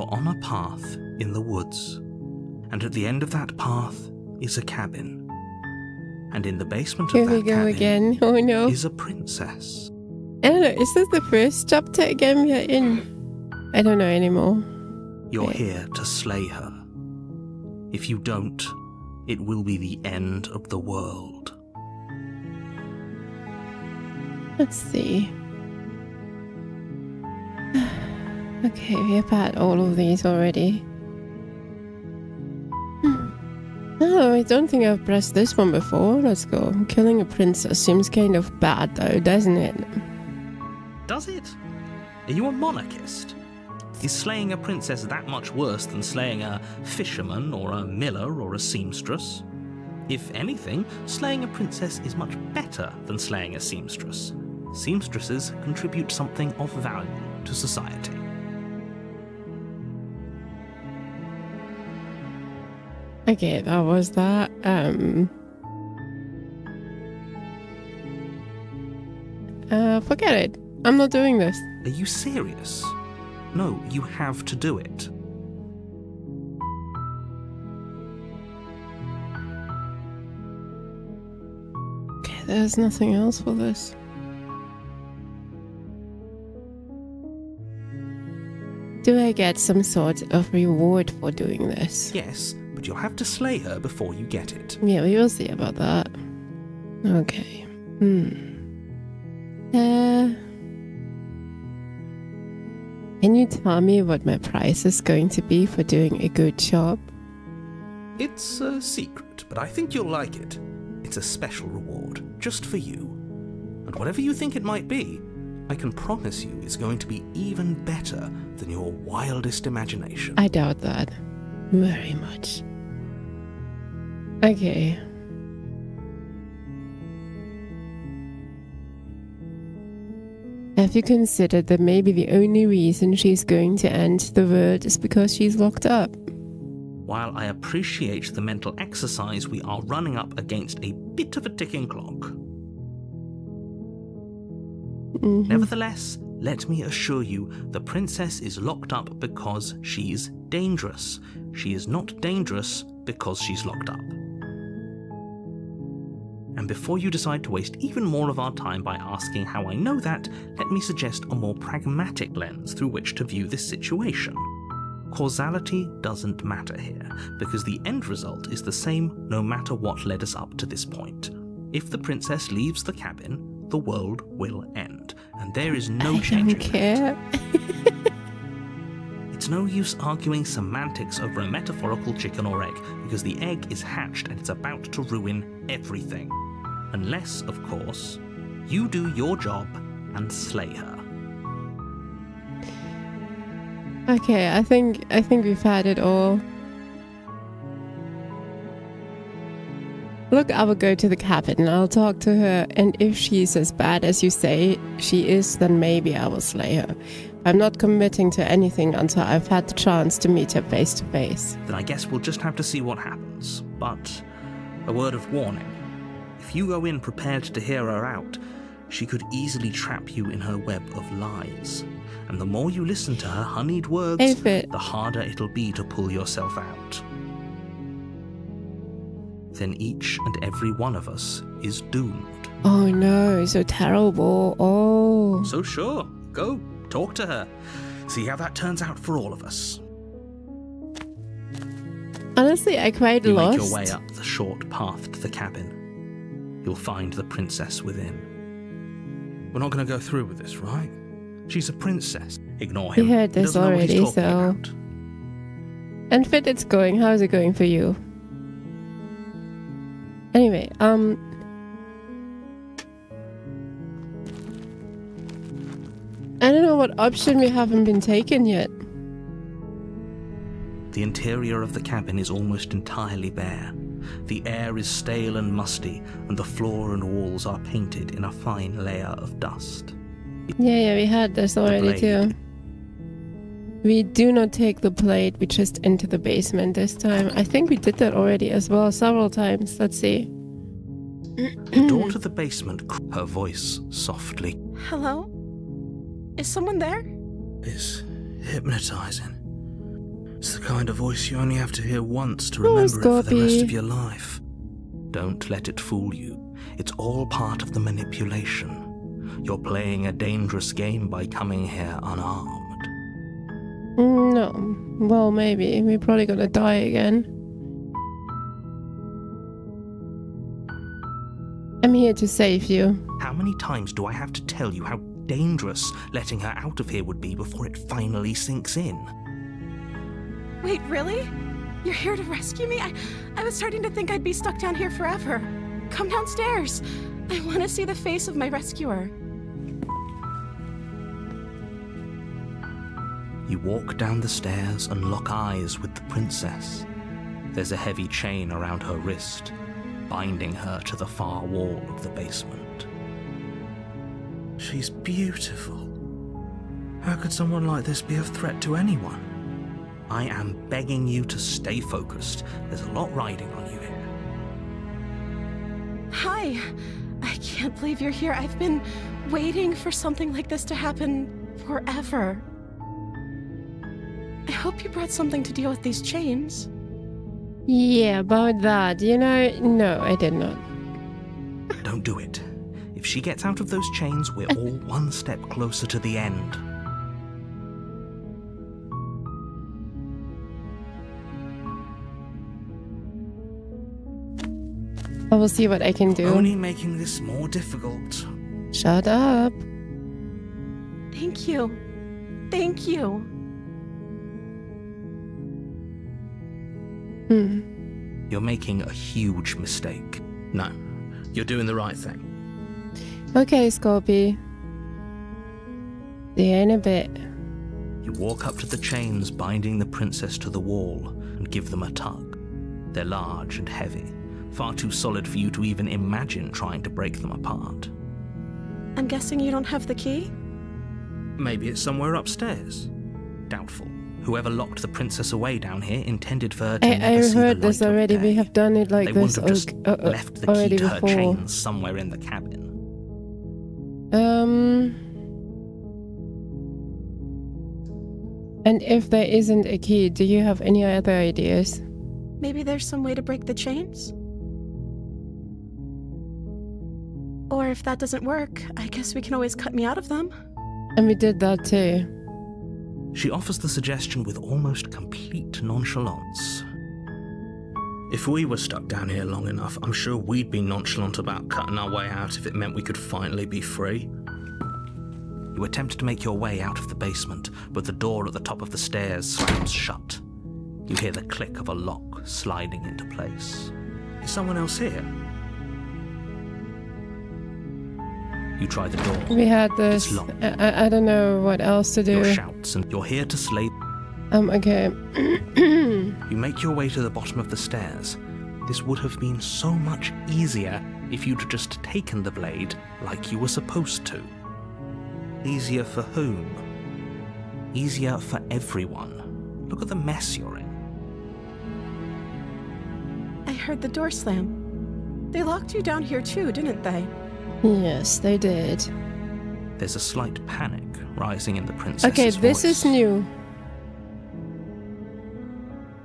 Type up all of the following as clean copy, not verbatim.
You're on a path in the woods, and at the end of that path is a cabin. And in the basement of that cabin again. Oh no. is a princess. I don't know, is this the first chapter again we are in? I don't know anymore. You're here to slay her. If you don't, it will be the end of the world. Let's see. Okay, we have had all of these already. No, I don't think I've pressed this one before. Let's go. Killing a princess seems kind of bad though, doesn't it? Does it? Are you a monarchist? Is slaying a princess that much worse than slaying a fisherman or a miller or a seamstress? If anything, slaying a princess is much better than slaying a seamstress. Seamstresses contribute something of value to society. Okay, that was that. Forget it. I'm not doing this. Are you serious? No, you have to do it. Okay, there's nothing else for this. Do I get some sort of reward for doing this? Yes, but you'll have to slay her before you get it. Yeah, we will see about that. Okay. Can you tell me what my price is going to be for doing a good job? It's a secret, but I think you'll like it. It's a special reward, just for you. And whatever you think it might be, I can promise you it's going to be even better than your wildest imagination. I doubt that. Very much. Okay. Have you considered that maybe the only reason she's going to end the world is because she's locked up? While I appreciate the mental exercise, we are running up against a bit of a ticking clock. Nevertheless, let me assure you, the princess is locked up because she's dangerous. She is not dangerous because she's locked up. And before you decide to waste even more of our time by asking how I know that, let me suggest a more pragmatic lens through which to view this situation. Causality doesn't matter here, because the end result is the same no matter what led us up to this point. If the princess leaves the cabin, the world will end, and there is no changing that. I don't care. It's no use arguing semantics over a metaphorical chicken or egg, because the egg is hatched and it's about to ruin everything. Unless, of course, you do your job and slay her. Okay, I think we've had it all. Look, I will go to the cabin and I'll talk to her, and if she's as bad as you say she is, then maybe I will slay her. I'm not committing to anything until I've had the chance to meet her face to face. Then I guess we'll just have to see what happens. But a word of warning. If you go in prepared to hear her out, she could easily trap you in her web of lies. And the more you listen to her honeyed words, the harder it'll be to pull yourself out. Then each and every one of us is doomed. Oh no, so terrible. Oh. So sure, go talk to her. See how that turns out for all of us. Honestly, I quite lost. You make your way up the short path to the cabin. You'll find the princess within. We're not going to go through with this, right? She's a princess. Ignore him. We heard this already, so... And Fit, it's going. How's it going for you? Anyway, I don't know what option we haven't been taken yet. The interior of the cabin is almost entirely bare. The air is stale and musty, and the floor and walls are painted in a fine layer of dust. Yeah, we had this already too. We do not take the plate, we just enter the basement this time. I think we did that already as well, several times. Let's see. The door to the basement, her voice softly. Hello? Is someone there? It's hypnotizing. It's the kind of voice you only have to hear once to remember it for the rest of your life. Don't let it fool you. It's all part of the manipulation. You're playing a dangerous game by coming here unarmed. No. Well, maybe. We're probably gonna die again. I'm here to save you. How many times do I have to tell you how dangerous letting her out of here would be before it finally sinks in? Wait, really? You're here to rescue me? I was starting to think I'd be stuck down here forever. Come downstairs. I want to see the face of my rescuer. You walk down the stairs and lock eyes with the princess. There's a heavy chain around her wrist, binding her to the far wall of the basement. She's beautiful. How could someone like this be a threat to anyone? I am begging you to stay focused. There's a lot riding on you here. Hi. I can't believe you're here. I've been waiting for something like this to happen forever. I hope you brought something to deal with these chains. Yeah, about that. You know, no, I did not. Don't do it. If she gets out of those chains, we're all one step closer to the end. I will see what I can do. Only making this more difficult. Shut up. Thank you. Thank you. You're making a huge mistake. No, you're doing the right thing. Okay, Scorpy. See you in a bit. You walk up to the chains binding the princess to the wall and give them a tug. They're large and heavy, far too solid for you to even imagine trying to break them apart. I'm guessing you don't have the key? Maybe it's somewhere upstairs. Doubtful. Whoever locked the princess away down here intended for her to never see the heard this light of already. day. We have done it like They this wouldn't have just left the key already to her before. chains somewhere in the cabin. And if there isn't a key, do you have any other ideas? Maybe there's some way to break the chains? Or if that doesn't work, I guess we can always cut me out of them. And we did that too. She offers the suggestion with almost complete nonchalance. If we were stuck down here long enough, I'm sure we'd be nonchalant about cutting our way out if it meant we could finally be free. You attempt to make your way out of the basement, but the door at the top of the stairs slams shut. You hear the click of a lock sliding into place. Is someone else here? You try the door. We had this. It's locked. I don't know what else to do. Your shouts and you're here to slay. Okay. You make your way to the bottom of the stairs. This would have been so much easier if you'd just taken the blade like you were supposed to. Easier for whom? Easier for everyone. Look at the mess you're in. I heard the door slam. They locked you down here too, didn't they? Yes, they did. There's a slight panic rising in the princess's Okay, this voice. is new.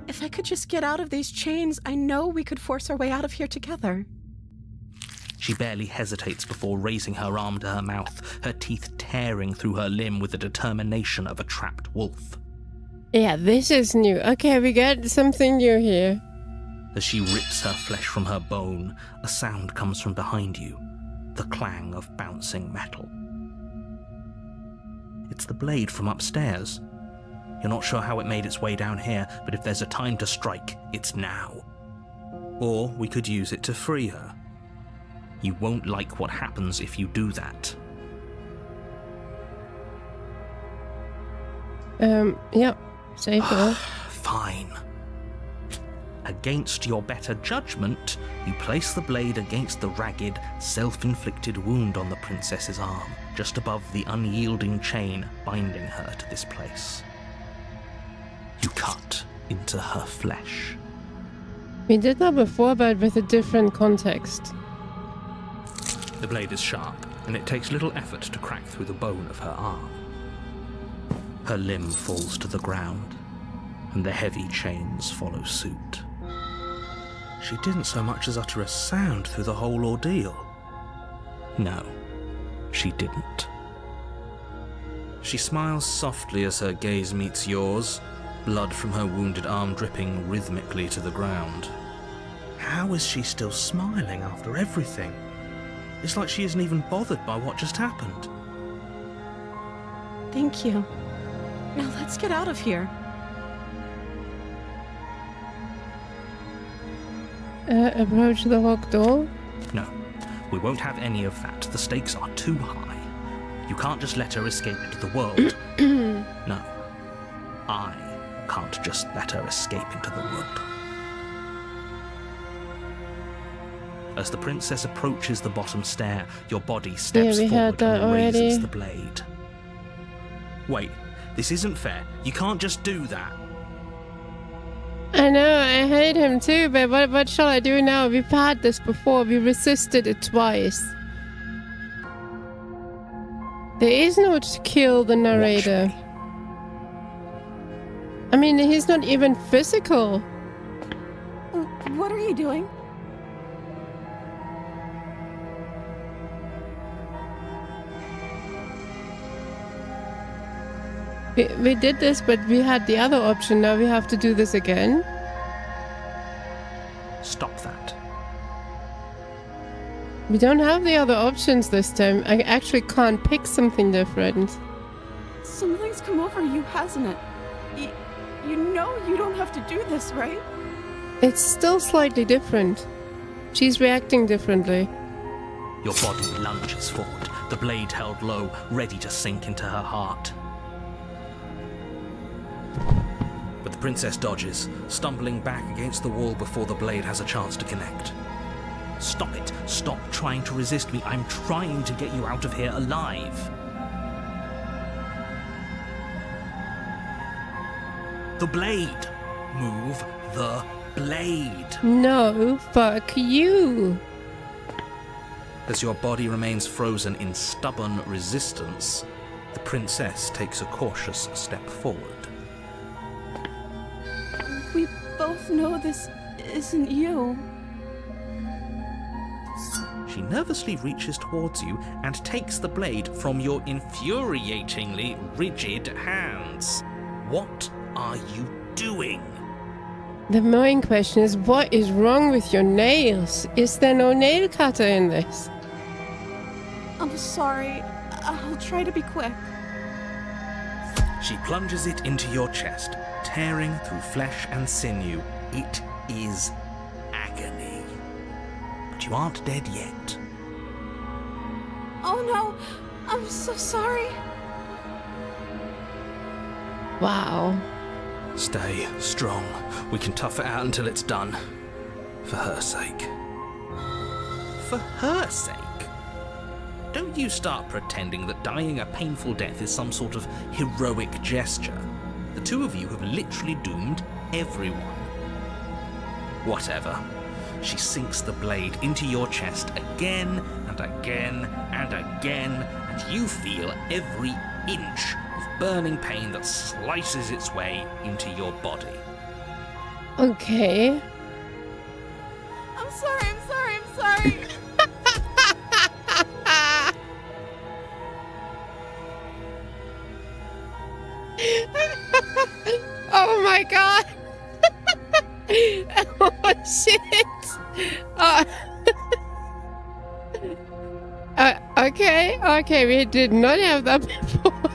If I could just get out of these chains, I know we could force our way out of here together. She barely hesitates before raising her arm to her mouth, her teeth tearing through her limb with the determination of a trapped wolf. Yeah, this is new. Okay, we got something new here. As she rips her flesh from her bone, a sound comes from behind you, the clang of bouncing metal. It's the blade from upstairs. You're not sure how it made its way down here, but if there's a time to strike, it's now. Or we could use it to free her. You won't like what happens if you do that. Yeah, safe enough. Fine. Against your better judgment, you place the blade against the ragged, self-inflicted wound on the princess's arm, just above the unyielding chain binding her to this place. You cut into her flesh. We did that before, but with a different context. The blade is sharp, and it takes little effort to crack through the bone of her arm. Her limb falls to the ground. and the heavy chains follow suit. She didn't so much as utter a sound through the whole ordeal. No, she didn't. She smiles softly as her gaze meets yours, blood from her wounded arm dripping rhythmically to the ground. How is she still smiling after everything? It's like she isn't even bothered by what just happened. Thank you. Now let's get out of here. Approach the locked door. No, we won't have any of that. The stakes are too high. You can't just let her escape into the world. No, I can't just let her escape into the world. As the princess approaches the bottom stair, your body steps forward and raises the blade. Wait, this isn't fair. You can't just do that. I know, I hate him too, but what shall I do now? We've had this before, we resisted it twice. There is no to kill the narrator. I mean, he's not even physical. What are you doing? We did this, but we had the other option. Now we have to do this again. Stop that. We don't have the other options this time. I actually can't pick something different. Something's come over you, hasn't it? You know you don't have to do this, right? It's still slightly different. She's reacting differently. Your body lunges forward, the blade held low, ready to sink into her heart. But the princess dodges, stumbling back against the wall before the blade has a chance to connect. Stop it! Stop trying to resist me. I'm trying to get you out of here alive. The blade! Move the blade! No, fuck you! As your body remains frozen in stubborn resistance, the princess takes a cautious step forward. We both know this isn't you. She nervously reaches towards you and takes the blade from your infuriatingly rigid hands. What are you doing? The main question is, what is wrong with your nails? Is there no nail cutter in this? I'm sorry. I'll try to be quick. She plunges it into your chest, tearing through flesh and sinew. It is agony. But you aren't dead yet. Oh no, I'm so sorry. Wow. Stay strong. We can tough it out until it's done. For her sake. For her sake? Don't you start pretending that dying a painful death is some sort of heroic gesture. The two of you have literally doomed everyone. Whatever. She sinks the blade into your chest again and again and again, and you feel every inch of burning pain that slices its way into your body. Okay. I'm sorry. Oh my god! Oh shit! Okay, we did not have that before.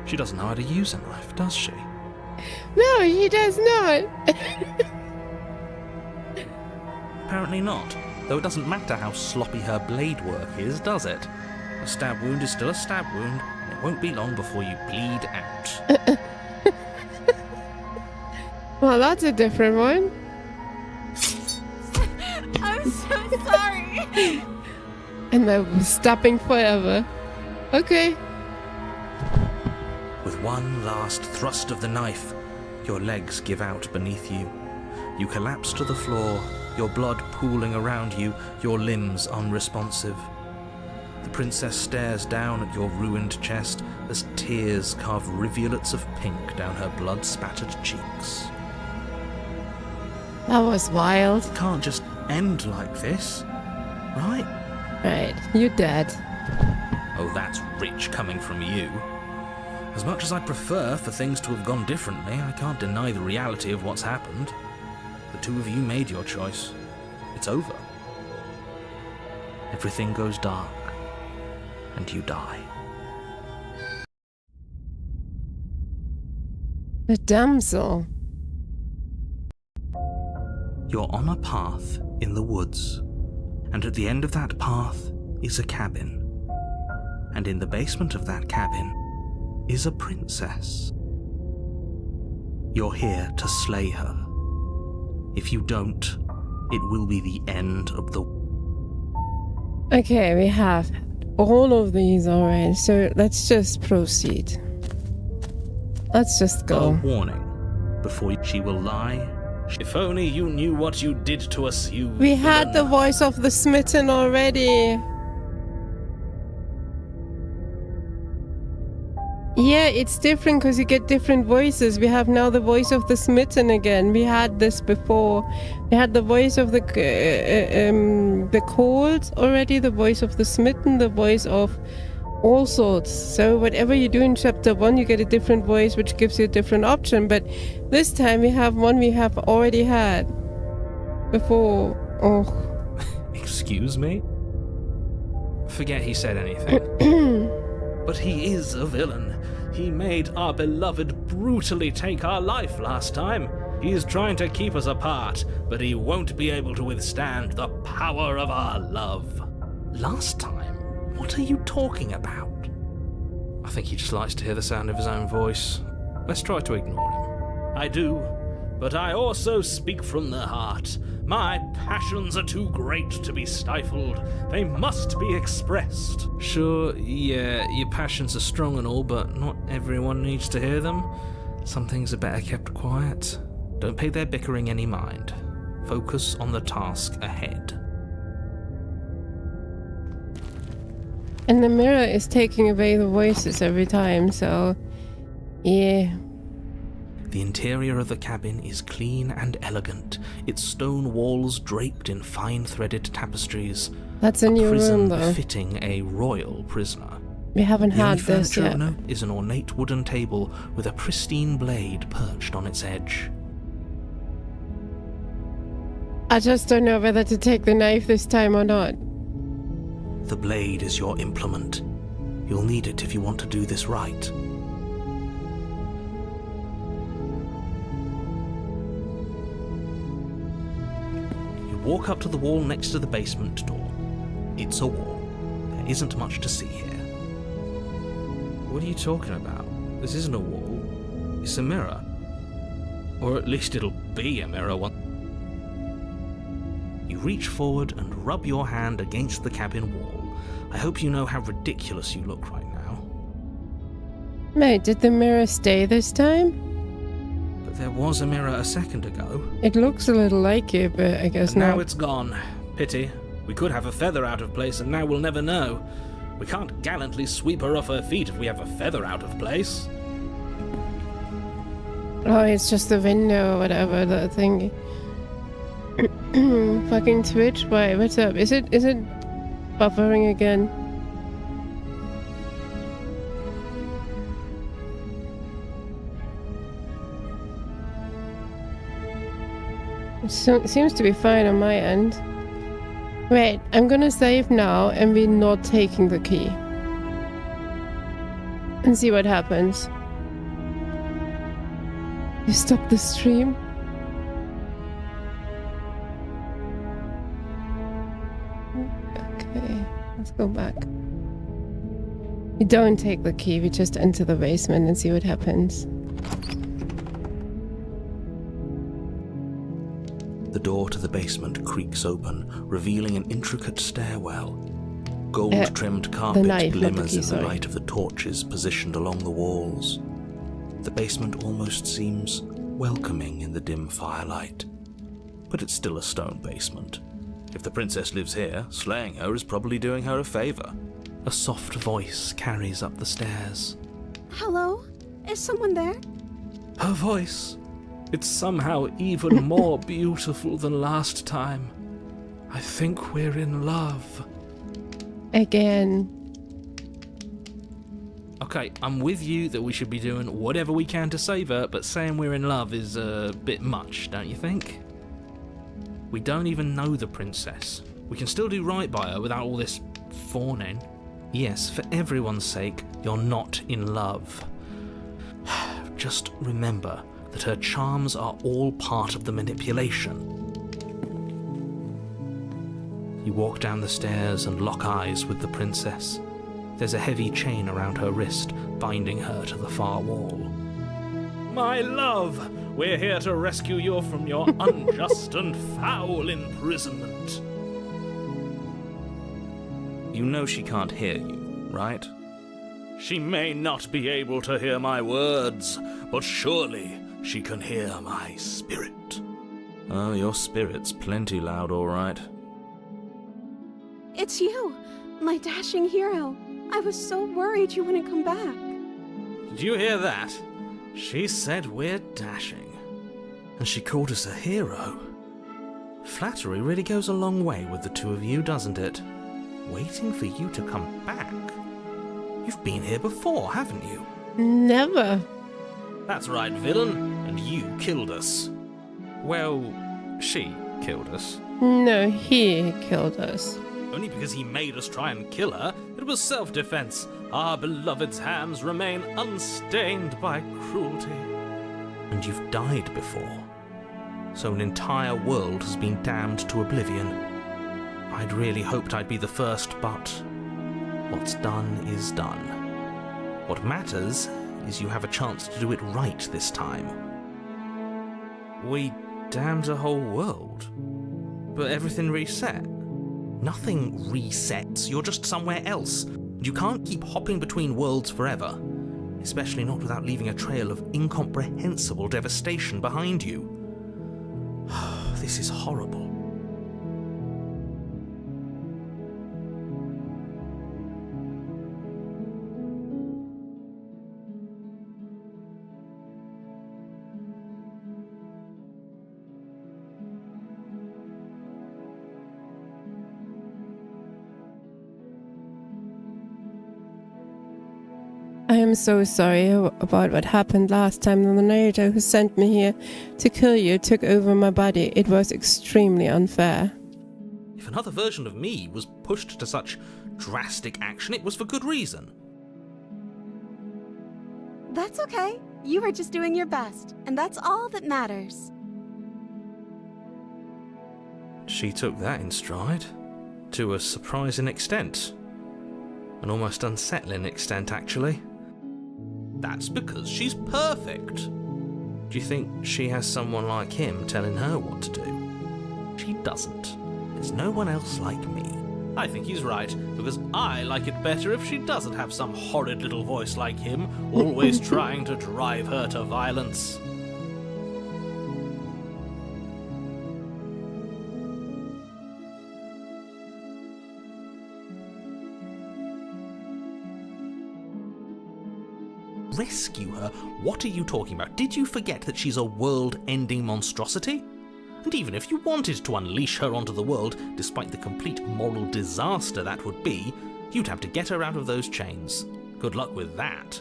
She doesn't know how to use a knife, does she? No, she does not. Apparently not, though it doesn't matter how sloppy her blade work is, does it? A stab wound is still a stab wound, and it won't be long before you bleed out. Well, that's a different one. I'm so sorry. And that was stopping forever. Okay. With one last thrust of the knife, your legs give out beneath you. You collapse to the floor, your blood pooling around you, your limbs unresponsive. The princess stares down at your ruined chest as tears carve rivulets of pink down her blood-spattered cheeks. That was wild. It can't just end like this, right? Right, you're dead. Oh, that's rich coming from you. As much as I'd prefer for things to have gone differently, I can't deny the reality of what's happened. The two of you made your choice. It's over. Everything goes dark, and you die. The damsel. You're on a path in the woods, and at the end of that path is a cabin. And in the basement of that cabin is a princess. You're here to slay her. If you don't, it will be the end of the... Okay, we have all of these already, so let's just proceed. Let's just go. A warning. Before she will lie. If only you knew what you did to us, you We had the villain. voice of the smitten already. Yeah, it's different because you get different voices. We have now the voice of the smitten again. We had this before. We had the voice of the cold already, the voice of the smitten, the voice of all sorts. So whatever you do in chapter 1, you get a different voice, which gives you a different option. But this time we have one we have already had before. Oh. Excuse me? Forget he said anything. But he is a villain. He made our beloved brutally take our life last time. He is trying to keep us apart, but he won't be able to withstand the power of our love. Last time? What are you talking about? I think he just likes to hear the sound of his own voice. Let's try to ignore him. I do, but I also speak from the heart. My passions are too great to be stifled. They must be expressed. Sure, yeah, your passions are strong and all, but not everyone needs to hear them. Some things are better kept quiet. Don't pay their bickering any mind. Focus on the task ahead. And the mirror is taking away the voices every time, so yeah. The interior of the cabin is clean and elegant, its stone walls draped in fine-threaded tapestries. That's a new prison room, though. befitting a royal prisoner. We haven't The only had this furniture yet. of note is an ornate wooden table with a pristine blade perched on its edge. I just don't know whether to take the knife this time or not. The blade is your implement. You'll need it if you want to do this right. Walk up to the wall next to the basement door. It's a wall. There isn't much to see here. What are you talking about? This isn't a wall. It's a mirror. Or at least it'll be a mirror once. You reach forward and rub your hand against the cabin wall. I hope you know how ridiculous you look right now. Mate, did the mirror stay this time? But there was a mirror a second ago. It looks a little like it, but I guess And now not. it's gone. Pity. We could have a feather out of place and now we'll never know. We can't gallantly sweep her off her feet if we have a feather out of place. Oh, it's just the window or whatever, the thing. Fucking Twitch, why? What's up? Is it buffering again? It seems to be fine on my end. Wait, I'm gonna save now and we're not taking the key. And see what happens. You stop the stream? Okay, let's go back. We don't take the key, we just enter the basement and see what happens. The door to the basement creaks open, revealing an intricate stairwell. Gold-trimmed carpet knife, not the glimmers key, in the sorry. light of the torches positioned along the walls. The basement almost seems welcoming in the dim firelight. But it's still a stone basement. If the princess lives here, slaying her is probably doing her a favor. A soft voice carries up the stairs. Hello? Is someone there? Her voice. It's somehow even more beautiful than last time. I think we're in love. Again. Okay, I'm with you that we should be doing whatever we can to save her, but saying we're in love is a bit much, don't you think? We don't even know the princess. We can still do right by her without all this fawning. Yes, for everyone's sake, you're not in love. Just remember that her charms are all part of the manipulation. You walk down the stairs and lock eyes with the princess. There's a heavy chain around her wrist, binding her to the far wall. My love, we're here to rescue you from your unjust and foul imprisonment. You know she can't hear you, right? She may not be able to hear my words, but surely she can hear my spirit. Oh, your spirit's plenty loud, all right. It's you, my dashing hero. I was so worried you wouldn't come back. Did you hear that? She said we're dashing. And she called us a hero. Flattery really goes a long way with the two of you, doesn't it? Waiting for you to come back. You've been here before, haven't you? Never. That's right, villain. And you killed us. Well, she killed us. No, he killed us. Only because he made us try and kill her. It was self-defense. Our beloved's hands remain unstained by cruelty. And you've died before. So an entire world has been damned to oblivion. I'd really hoped I'd be the first, but what's done is done. What matters is you have a chance to do it right this time. We damned a whole world, but everything reset. Nothing resets, you're just somewhere else. You can't keep hopping between worlds forever, especially not without leaving a trail of incomprehensible devastation behind you. This is horrible. I am so sorry about what happened last time. The narrator who sent me here to kill you took over my body. It was extremely unfair. If another version of me was pushed to such drastic action, it was for good reason. That's okay. You were just doing your best, and that's all that matters. She took that in stride, to a surprising extent. An almost unsettling extent, actually. That's because she's perfect. Do you think she has someone like him telling her what to do? She doesn't. There's no one else like me. I think he's right, because I like it better if she doesn't have some horrid little voice like him, always trying to drive her to violence. Rescue her? What are you talking about? Did you forget that she's a world-ending monstrosity? And even if you wanted to unleash her onto the world, despite the complete moral disaster that would be, you'd have to get her out of those chains. Good luck with that.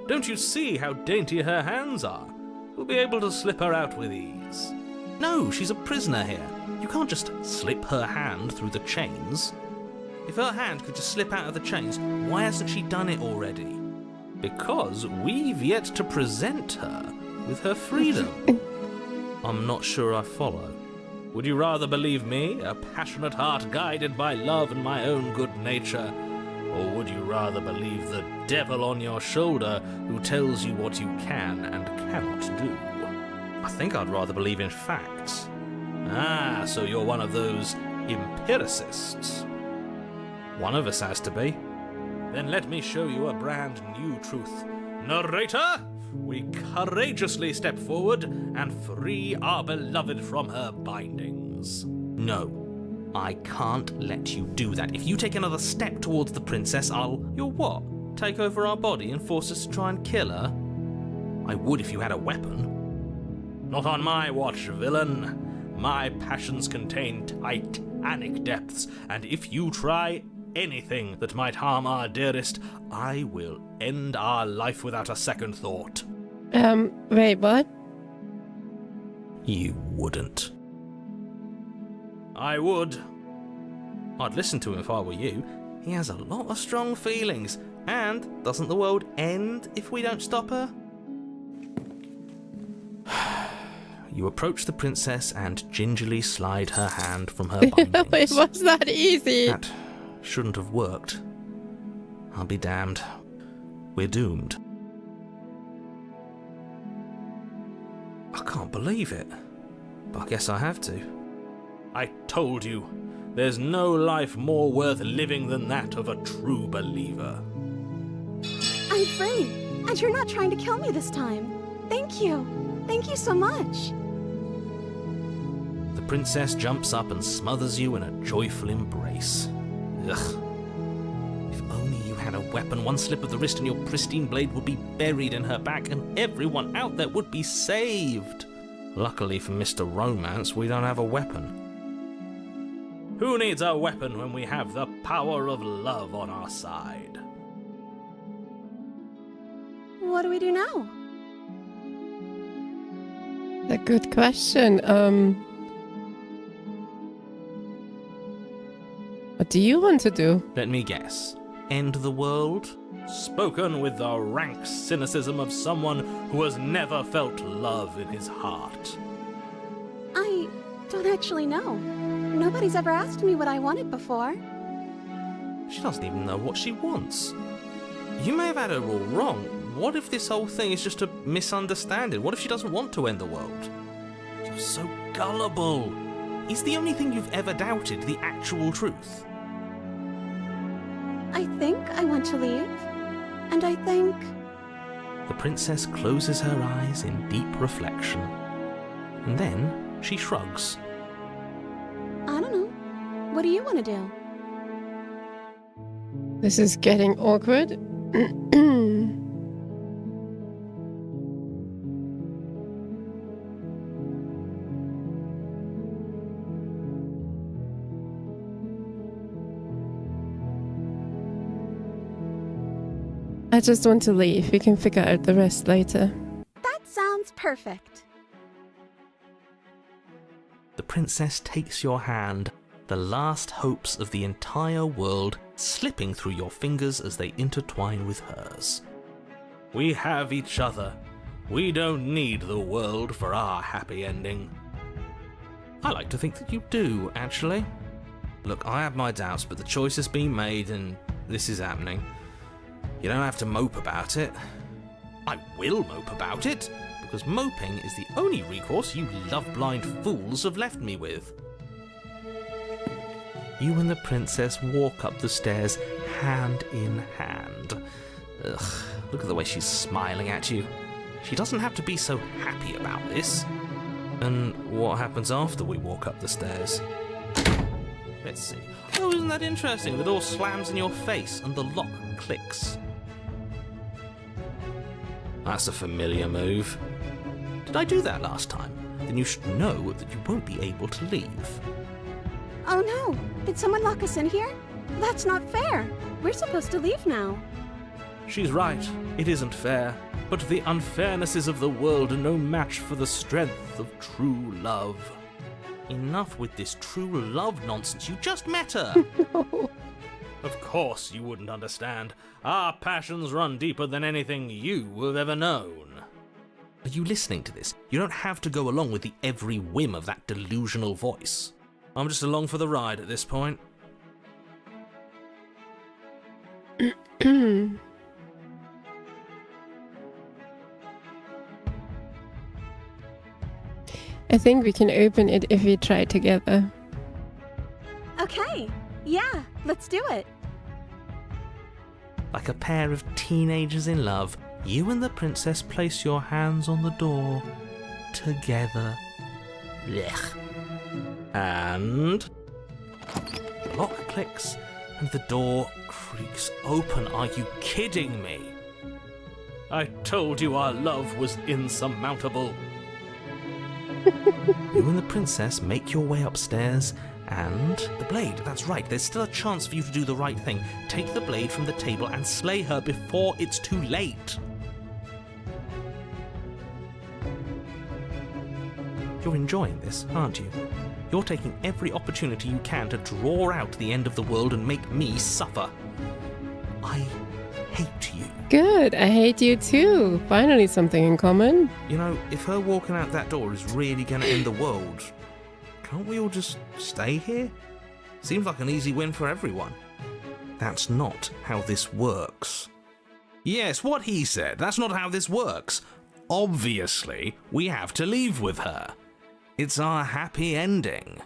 Don't you see how dainty her hands are? We'll be able to slip her out with ease. No, she's a prisoner here. You can't just slip her hand through the chains. If her hand could just slip out of the chains, why hasn't she done it already? Because we've yet to present her with her freedom. I'm not sure I follow. Would you rather believe me, a passionate heart guided by love and my own good nature? Or would you rather believe the devil on your shoulder who tells you what you can and cannot do? I think I'd rather believe in facts. Ah, so you're one of those empiricists. One of us has to be. Then let me show you a brand new truth. Narrator, we courageously step forward and free our beloved from her bindings. No. I can't let you do that. If you take another step towards the princess, You'll what? Take over our body and force us to try and kill her? I would if you had a weapon. Not on my watch, villain. My passions contain titanic depths, and if you try anything that might harm our dearest, I will end our life without a second thought. Wait, what? You wouldn't. I would. I'd listen to him if I were you. He has a lot of strong feelings. And doesn't the world end if we don't stop her? You approach the princess and gingerly slide her hand from her bindings. It was that easy. That shouldn't have worked. I'll be damned. We're doomed. I can't believe it. But I guess I have to. I told you, there's no life more worth living than that of a true believer. I'm free, and you're not trying to kill me this time. Thank you. Thank you so much. The princess jumps up and smothers you in a joyful embrace. Ugh. If only you had a weapon, one slip of the wrist and your pristine blade would be buried in her back and everyone out there would be saved. Luckily for Mr. Romance, we don't have a weapon. Who needs a weapon when we have the power of love on our side? What do we do now? A good question. What do you want to do? Let me guess. End the world? Spoken with the rank cynicism of someone who has never felt love in his heart. I don't actually know. Nobody's ever asked me what I wanted before. She doesn't even know what she wants. You may have had her all wrong. What if this whole thing is just a misunderstanding? What if she doesn't want to end the world? You're so gullible. Is the only thing you've ever doubted the actual truth? I think I want to leave. And I think... The princess closes her eyes in deep reflection. And then she shrugs. I don't know. What do you want to do? This is getting awkward. I just want to leave. We can figure out the rest later. That sounds perfect. The princess takes your hand, the last hopes of the entire world slipping through your fingers as they intertwine with hers. We have each other. We don't need the world for our happy ending. I like to think that you do, actually. Look, I have my doubts, but the choice has been made and this is happening. You don't have to mope about it. I will mope about it, because moping is the only recourse you love-blind fools have left me with. You and the princess walk up the stairs, hand in hand. Ugh, look at the way she's smiling at you. She doesn't have to be so happy about this. And what happens after we walk up the stairs? Let's see. Oh, isn't that interesting? The door slams in your face and the lock clicks. That's a familiar move. Did I do that last time? Then you should know that you won't be able to leave. Oh no! Did someone lock us in here? That's not fair! We're supposed to leave now. She's right. It isn't fair. But the unfairnesses of the world are no match for the strength of true love. Enough with this true love nonsense. You just met her. No. Of course you wouldn't understand. Our passions run deeper than anything you have ever known. Are you listening to this? You don't have to go along with the every whim of that delusional voice. I'm just along for the ride at this point. I think we can open it if we try together. Okay, yeah, let's do it. Like a pair of teenagers in love, you and the princess place your hands on the door together. Blech. And The lock clicks, and the door creaks open. Are you kidding me? I told you our love was insurmountable. You and the princess make your way upstairs, and the blade, that's right, there's still a chance for you to do the right thing. Take the blade from the table and slay her before it's too late. You're enjoying this, aren't you? You're taking every opportunity you can to draw out the end of the world and make me suffer. I hate you. Good, I hate you too. Finally something in common. You know, if her walking out that door is really going to end the world, can't we all just stay here? Seems like an easy win for everyone. That's not how this works. Yes, what he said. That's not how this works. Obviously, we have to leave with her. It's our happy ending.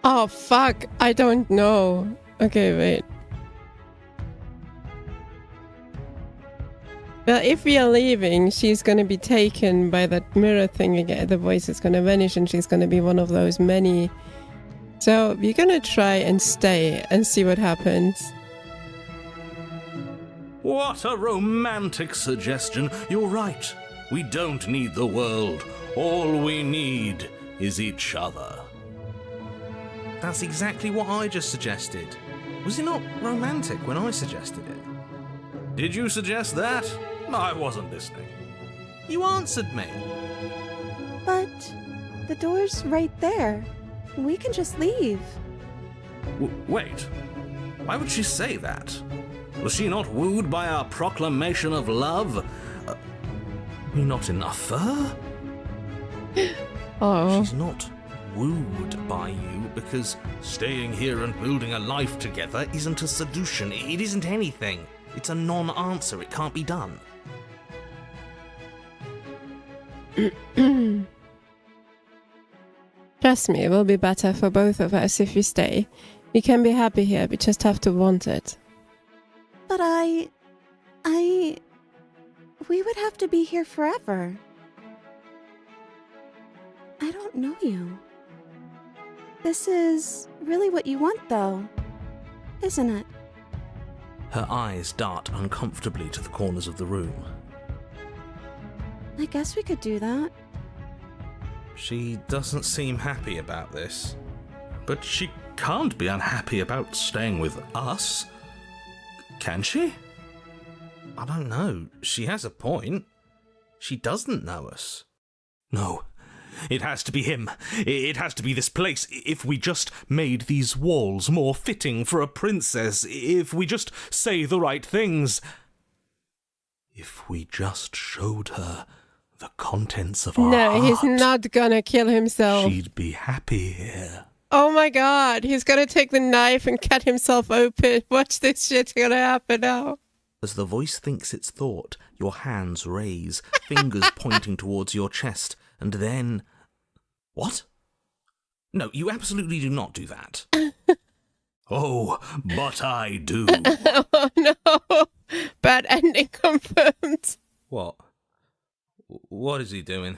Oh fuck, I don't know. Okay, wait. Well, if we are leaving, she's gonna be taken by that mirror thing again. The voice is gonna vanish and she's gonna be one of those many. So we're gonna try and stay and see what happens. What a romantic suggestion. You're right. We don't need the world. All we need is each other. That's exactly what I just suggested. Was it not romantic when I suggested it? Did you suggest that? I wasn't listening. You answered me. But the door's right there. We can just leave. Wait. Why would she say that? Was she not wooed by our proclamation of love? We not enough for her? Oh. She's not wooed by you because staying here and building a life together isn't a seduction. It isn't anything. It's a non-answer. It can't be done. Trust me, it will be better for both of us if we stay. We can be happy here, we just have to want it. But we would have to be here forever. I don't know you. This is really what you want, though, isn't it? Her eyes dart uncomfortably to the corners of the room. I guess we could do that. She doesn't seem happy about this. But she can't be unhappy about staying with us. Can she? I don't know. She has a point. She doesn't know us. No. It has to be him. It has to be this place. If we just made these walls more fitting for a princess. If we just say the right things. If we just showed her the contents of our No, he's heart, not gonna kill himself. she'd be happy here. Oh my god, he's gonna take the knife and cut himself open. Watch this shit gonna happen now. As the voice thinks its thought, your hands raise, fingers pointing towards your chest, and then... What? No, you absolutely do not do that. Oh, but I do. Oh no, bad ending confirmed. What? What is he doing?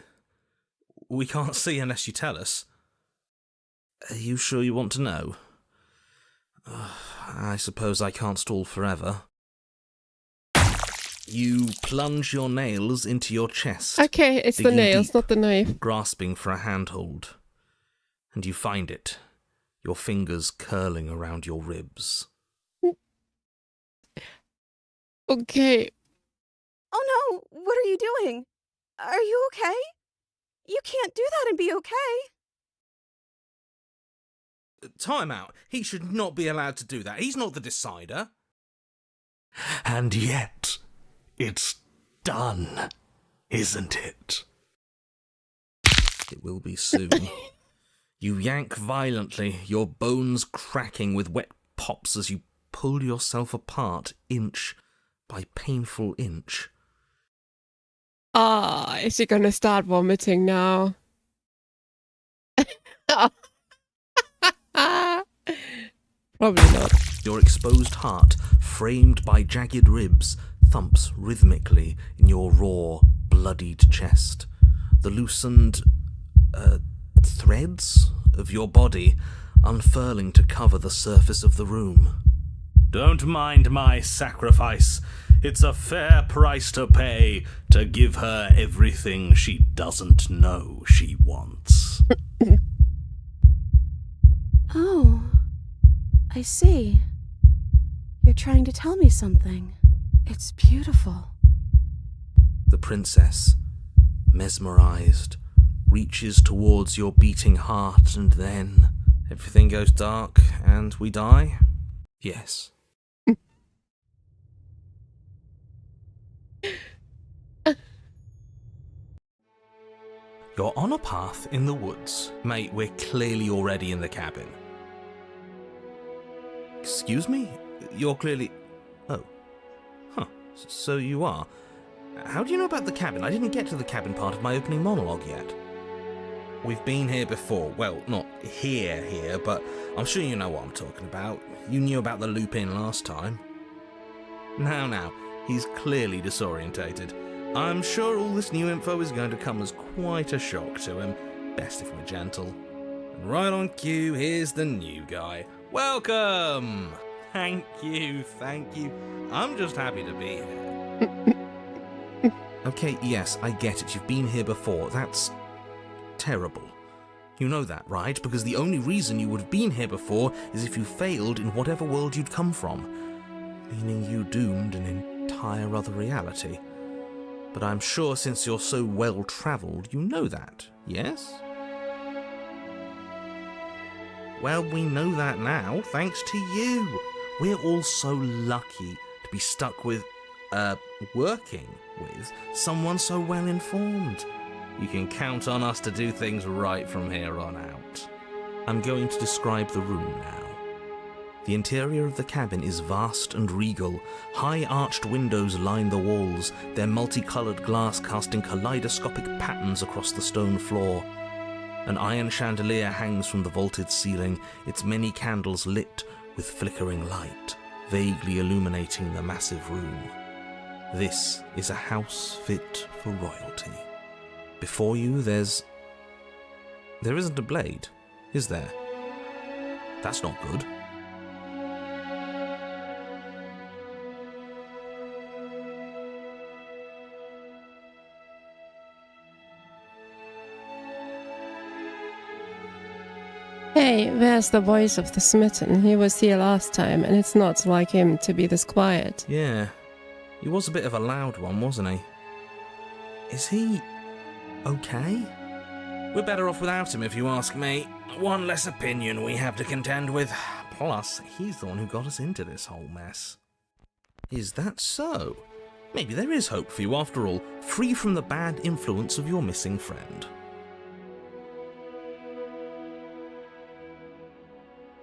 We can't see unless you tell us. Are you sure you want to know? I suppose I can't stall forever. You plunge your nails into your chest. Okay, it's the digging nails, deep, not the knife. grasping for a handhold. And you find it, your fingers curling around your ribs. Okay. Oh no, what are you doing? Are you okay? You can't do that and be okay. Time out. He should not be allowed to do that. He's not the decider. And yet, it's done, isn't it? It will be soon. You yank violently, your bones cracking with wet pops as you pull yourself apart inch by painful inch. Ah, is she gonna start vomiting now? Probably not. Your exposed heart, framed by jagged ribs, thumps rhythmically in your raw, bloodied chest. The loosened threads of your body unfurling to cover the surface of the room. Don't mind my sacrifice. It's a fair price to pay to give her everything she doesn't know she wants. Oh, I see. You're trying to tell me something. It's beautiful. The princess, mesmerized, reaches towards your beating heart, and then everything goes dark and we die? Yes. You're on a path in the woods. Mate, we're clearly already in the cabin. Excuse me? You're clearly... Oh. Huh. So you are. How do you know about the cabin? I didn't get to the cabin part of my opening monologue yet. We've been here before. Well, not here, but I'm sure you know what I'm talking about. You knew about the loop-in last time. Now, he's clearly disorientated. I'm sure all this new info is going to come as quite a shock to him. Best if we're gentle. And right on cue, here's the new guy. Welcome! Thank you. I'm just happy to be here. Okay, yes, I get it. You've been here before. That's terrible. You know that, right? Because the only reason you would have been here before is if you failed in whatever world you'd come from. Meaning you doomed an entire other reality. But I'm sure since you're so well-travelled, you know that, yes? Well, we know that now, thanks to you. We're all so lucky to be stuck with, working with someone so well-informed. You can count on us to do things right from here on out. I'm going to describe the room now. The interior of the cabin is vast and regal. High-arched windows line the walls, their multicoloured glass casting kaleidoscopic patterns across the stone floor. An iron chandelier hangs from the vaulted ceiling, its many candles lit with flickering light, vaguely illuminating the massive room. This is a house fit for royalty. Before you, there isn't a blade, is there? That's not good. Hey, where's the voice of the smitten? He was here last time, and it's not like him to be this quiet. Yeah, he was a bit of a loud one, wasn't he? Is he okay? We're better off without him, if you ask me. One less opinion we have to contend with. Plus, he's the one who got us into this whole mess. Is that so? Maybe there is hope for you after all, free from the bad influence of your missing friend.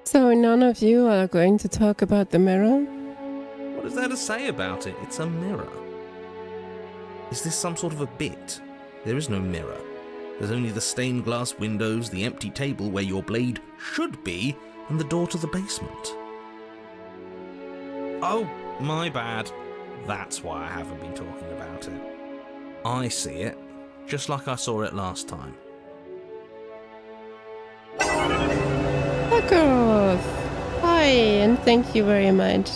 So none of you are going to talk about the mirror? What is there to say about it? It's a mirror. Is this some sort of a bit? There is no mirror. There's only the stained glass windows, the empty table where your blade should be, and the door to the basement. Oh, my bad. That's why I haven't been talking about it. I see it, just like I saw it last time. Fuck off! Hi, and thank you very much.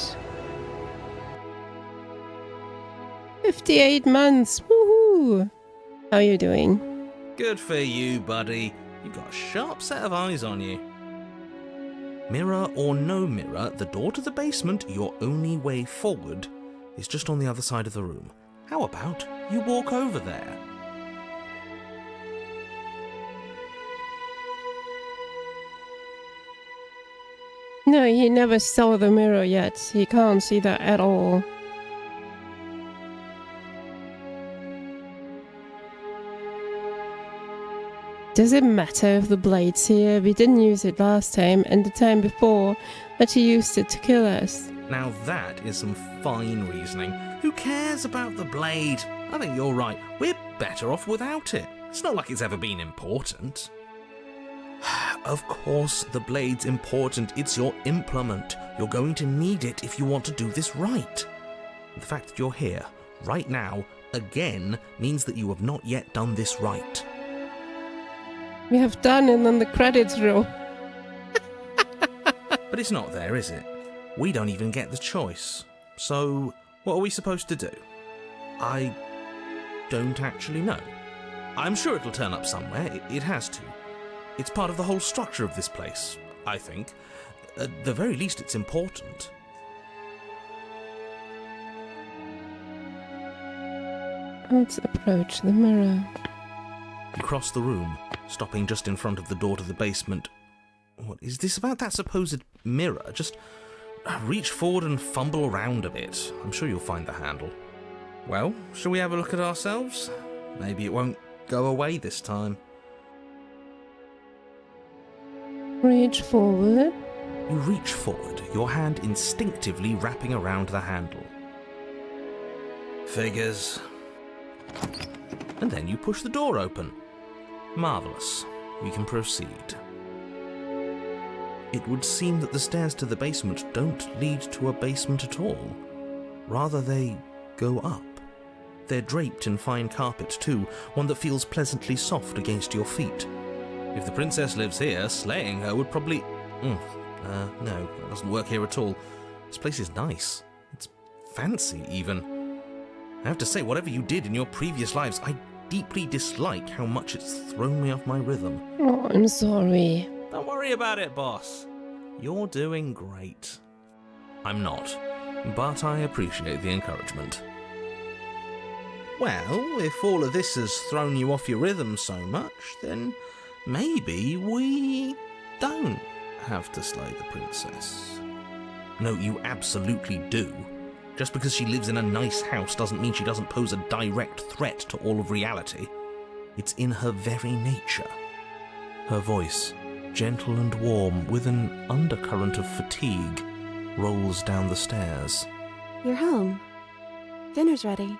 58 months, woohoo! How are you doing? Good for you, buddy. You've got a sharp set of eyes on you. Mirror or no mirror, the door to the basement, your only way forward, is just on the other side of the room. How about you walk over there? No, he never saw the mirror yet. He can't see that at all. Does it matter if the blade's here? We didn't use it last time and the time before, but he used it to kill us. Now that is some fine reasoning. Who cares about the blade? I think you're right. We're better off without it. It's not like it's ever been important. Of course, the blade's important. It's your implement. You're going to need it if you want to do this right. The fact that you're here, right now, again, means that you have not yet done this right. We have done it on the credits roll. But it's not there, is it? We don't even get the choice. So, what are we supposed to do? I don't actually know. I'm sure it'll turn up somewhere. It has to. It's part of the whole structure of this place, I think. At the very least, it's important. Let's approach the mirror. You cross the room, stopping just in front of the door to the basement. What is this about that supposed mirror? Just reach forward and fumble around a bit. I'm sure you'll find the handle. Well, shall we have a look at ourselves? Maybe it won't go away this time. Reach forward. You reach forward, your hand instinctively wrapping around the handle. Figures. And then you push the door open. Marvellous. We can proceed. It would seem that the stairs to the basement don't lead to a basement at all. Rather, they go up. They're draped in fine carpet too, one that feels pleasantly soft against your feet. If the princess lives here, slaying her would probably... no, that doesn't work here at all. This place is nice. It's fancy, even. I have to say, whatever you did in your previous lives, I deeply dislike how much it's thrown me off my rhythm. Oh, I'm sorry. Don't worry about it, boss. You're doing great. I'm not, but I appreciate the encouragement. Well, if all of this has thrown you off your rhythm so much, then maybe we don't have to slay the princess. No, you absolutely do. Just because she lives in a nice house doesn't mean she doesn't pose a direct threat to all of reality. It's in her very nature. Her voice, gentle and warm, with an undercurrent of fatigue, rolls down the stairs. You're home. Dinner's ready.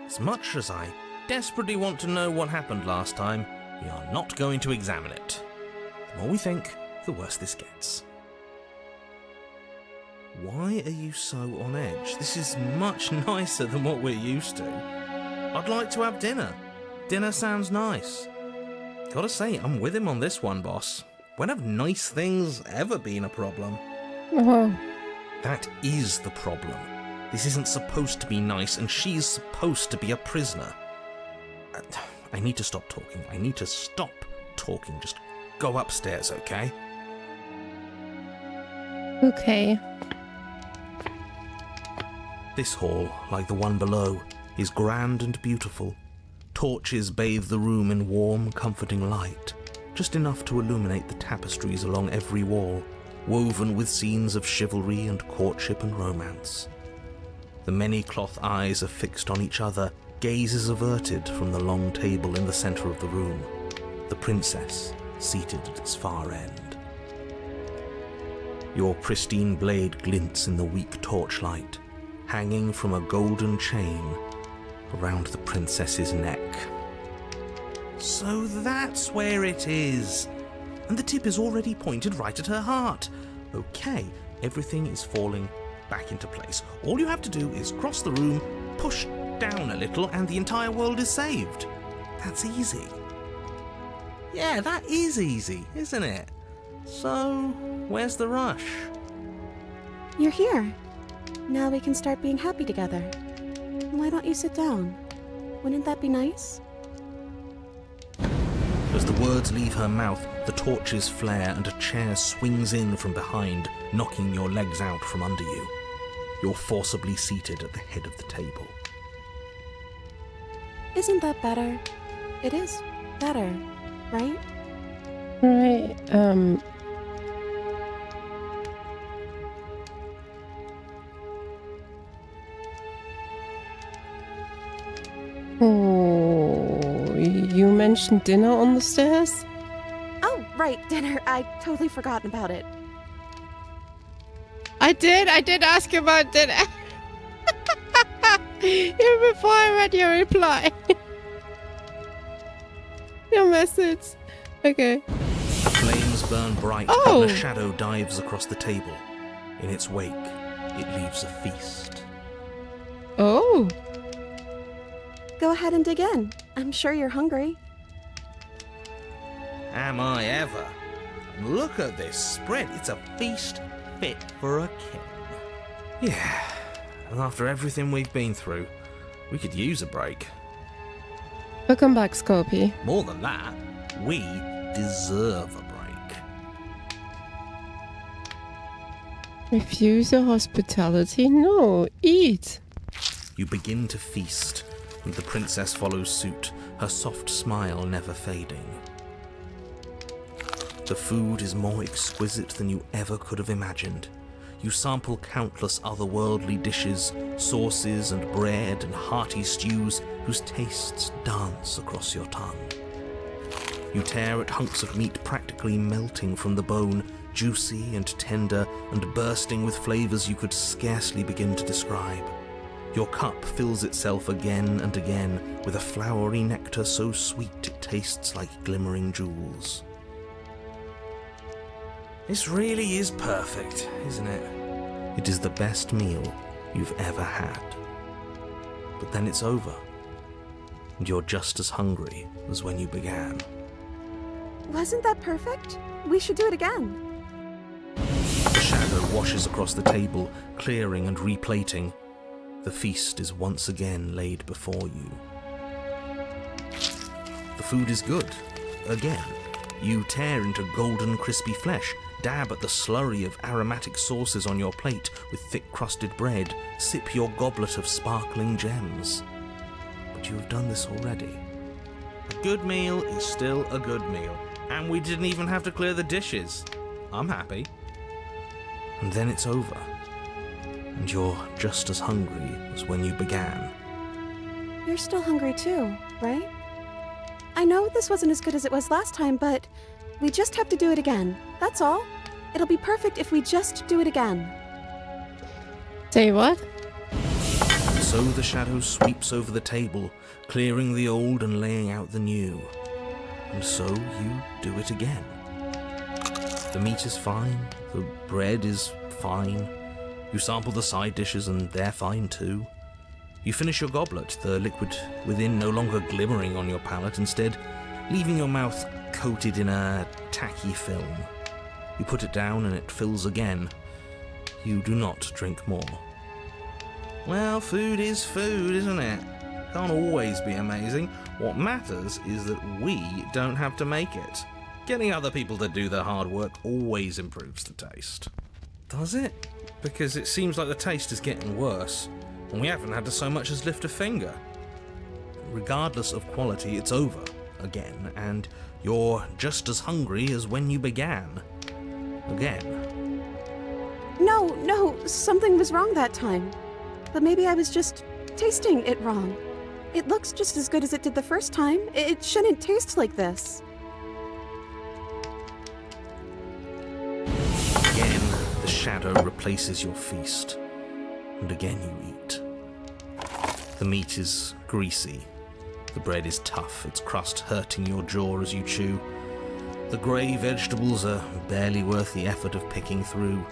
As much as I desperately want to know what happened last time, we are not going to examine it. The more we think, the worse this gets. Why are you so on edge? This is much nicer than what we're used to. I'd like to have dinner. Dinner sounds nice. Gotta say, I'm with him on this one, boss. When have nice things ever been a problem? Oh. That is the problem. This isn't supposed to be nice, and she's supposed to be a prisoner. I need to stop talking. I need to stop talking. Just go upstairs, okay? Okay. This hall, like the one below, is grand and beautiful. Torches bathe the room in warm, comforting light, just enough to illuminate the tapestries along every wall, woven with scenes of chivalry and courtship and romance. The many cloth eyes are fixed on each other, gazes averted from the long table in the centre of the room, the princess seated at its far end. Your pristine blade glints in the weak torchlight, hanging from a golden chain around the princess's neck. So that's where it is. And the tip is already pointed right at her heart. Okay, everything is falling back into place. All you have to do is cross the room, push down a little, and the entire world is saved. That's easy. Yeah, that is easy, isn't it? So, where's the rush? You're here. Now we can start being happy together. Why don't you sit down? Wouldn't that be nice? As the words leave her mouth, the torches flare and a chair swings in from behind, knocking your legs out from under you. You're forcibly seated at the head of the table. Isn't that better? It is better, right? Right, Oh, you mentioned dinner on the stairs? Oh, right, dinner. I totally forgotten about it. I did ask you about dinner. Even before I read your reply. Your message. Okay. Flames burn bright and a shadow dives across the table. In its wake, it leaves a feast. Oh, Go ahead and dig in. I'm sure you're hungry. Am I ever? Look at this spread. It's a feast fit for a king. Yeah, and after everything we've been through, we could use a break. welcome back, Scopy. More than that, we deserve a break. Refuse your hospitality? No, eat. You begin to feast, and the princess follows suit, her soft smile never fading. The food is more exquisite than you ever could have imagined. You sample countless otherworldly dishes, sauces and bread and hearty stews whose tastes dance across your tongue. You tear at hunks of meat practically melting from the bone, juicy and tender and bursting with flavors you could scarcely begin to describe. Your cup fills itself again and again with a flowery nectar so sweet it tastes like glimmering jewels. This really is perfect, isn't it? It is the best meal you've ever had. But then it's over, and you're just as hungry as when you began. Wasn't that perfect? We should do it again. The shadow washes across the table, clearing and replating. The feast is once again laid before you. The food is good, again. You tear into golden crispy flesh, dab at the slurry of aromatic sauces on your plate with thick-crusted bread, sip your goblet of sparkling gems. But you have done this already. A good meal is still a good meal, and we didn't even have to clear the dishes. I'm happy. And then it's over, and you're just as hungry as when you began. You're still hungry too, right? I know this wasn't as good as it was last time, but we just have to do it again. That's all. It'll be perfect if we just do it again. Say what? So the shadow sweeps over the table, clearing the old and laying out the new. And so you do it again. The meat is fine, the bread is fine. You sample the side dishes and they're fine too. You finish your goblet, the liquid within no longer glimmering on your palate, instead leaving your mouth coated in a tacky film. You put it down and it fills again. You do not drink more. Well, food is food, isn't it? Can't always be amazing. What matters is that we don't have to make it. Getting other people to do the hard work always improves the taste. Does it? Because it seems like the taste is getting worse, and we haven't had to so much as lift a finger. Regardless of quality, it's over again, and you're just as hungry as when you began. Again. No, something was wrong that time. But maybe I was just tasting it wrong. It looks just as good as it did the first time. It shouldn't taste like this. Again, the shadow replaces your feast, and again you eat. The meat is greasy. The bread is tough, its crust hurting your jaw as you chew. The grey vegetables are barely worth the effort of picking through.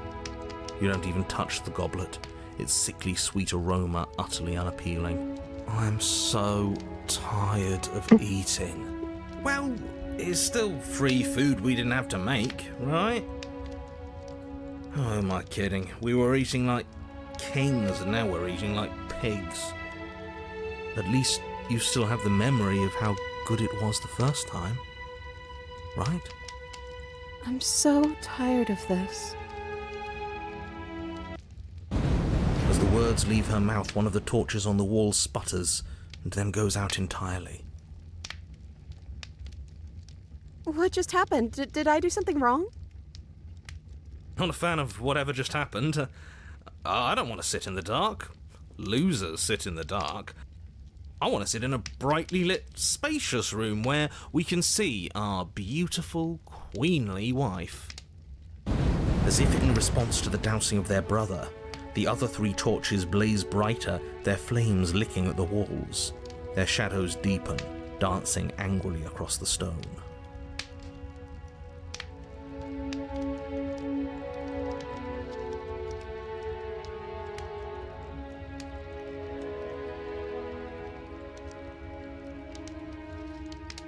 You don't even touch the goblet, its sickly sweet aroma utterly unappealing. I'm so tired of eating. Well, it's still free food we didn't have to make, right? Oh, am I kidding? We were eating like kings and now we're eating like pigs. At least you still have the memory of how good it was the first time, right? I'm so tired of this. As the words leave her mouth, one of the torches on the wall sputters and then goes out entirely. What just happened? Did I do something wrong? Not a fan of whatever just happened. I don't want to sit in the dark. Losers sit in the dark. I want to sit in a brightly lit, spacious room where we can see our beautiful, queenly wife. As if in response to the dousing of their brother, the other three torches blaze brighter, their flames licking at the walls. Their shadows deepen, dancing angrily across the stone.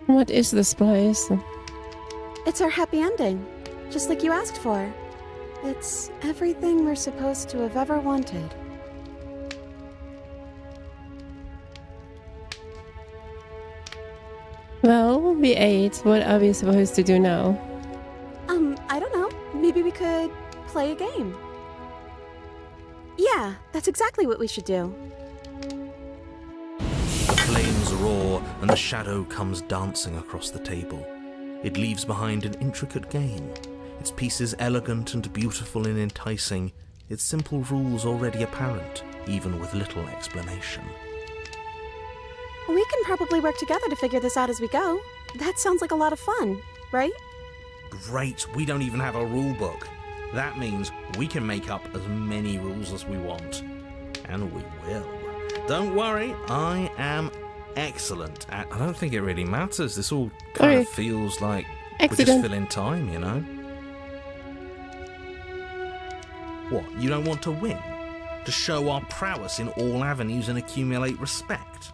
What is this place? It's our happy ending, just like you asked for. It's everything we're supposed to have ever wanted. Well, we ate. What are we supposed to do now? I don't know. Maybe we could play a game. Yeah, that's exactly what we should do. The flames roar and the shadow comes dancing across the table. It leaves behind an intricate game, its pieces elegant and beautiful and enticing, its simple rules already apparent, even with little explanation. We can probably work together to figure this out as we go. That sounds like a lot of fun, right? Great, we don't even have a rule book. That means we can make up as many rules as we want. And we will. Don't worry, I am excellent at... I don't think it really matters. This all kind of feels like we're just filling time, you know? What, you don't want to win? To show our prowess in all avenues and accumulate respect?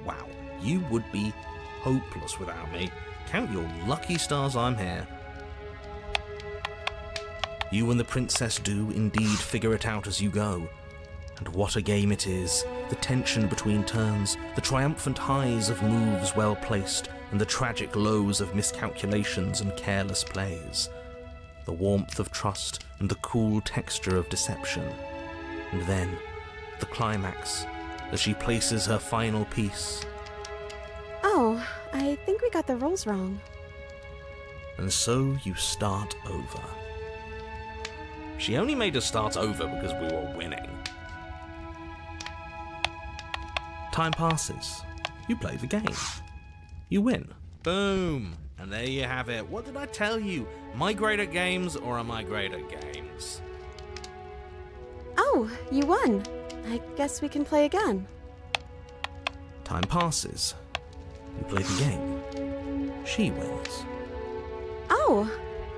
Wow, you would be hopeless without me. Count your lucky stars I'm here. You and the princess do indeed figure it out as you go. And what a game it is. The tension between turns, the triumphant highs of moves well placed, and the tragic lows of miscalculations and careless plays. The warmth of trust and the cool texture of deception. And then, the climax, as she places her final piece. Oh, I think we got the rules wrong. And so you start over. She only made us start over because we were winning. Time passes. You play the game. You win. Boom. And there you have it. What did I tell you? Am I great at games or am I great at games? Oh, you won. I guess we can play again. Time passes. You play the game. She wins. Oh,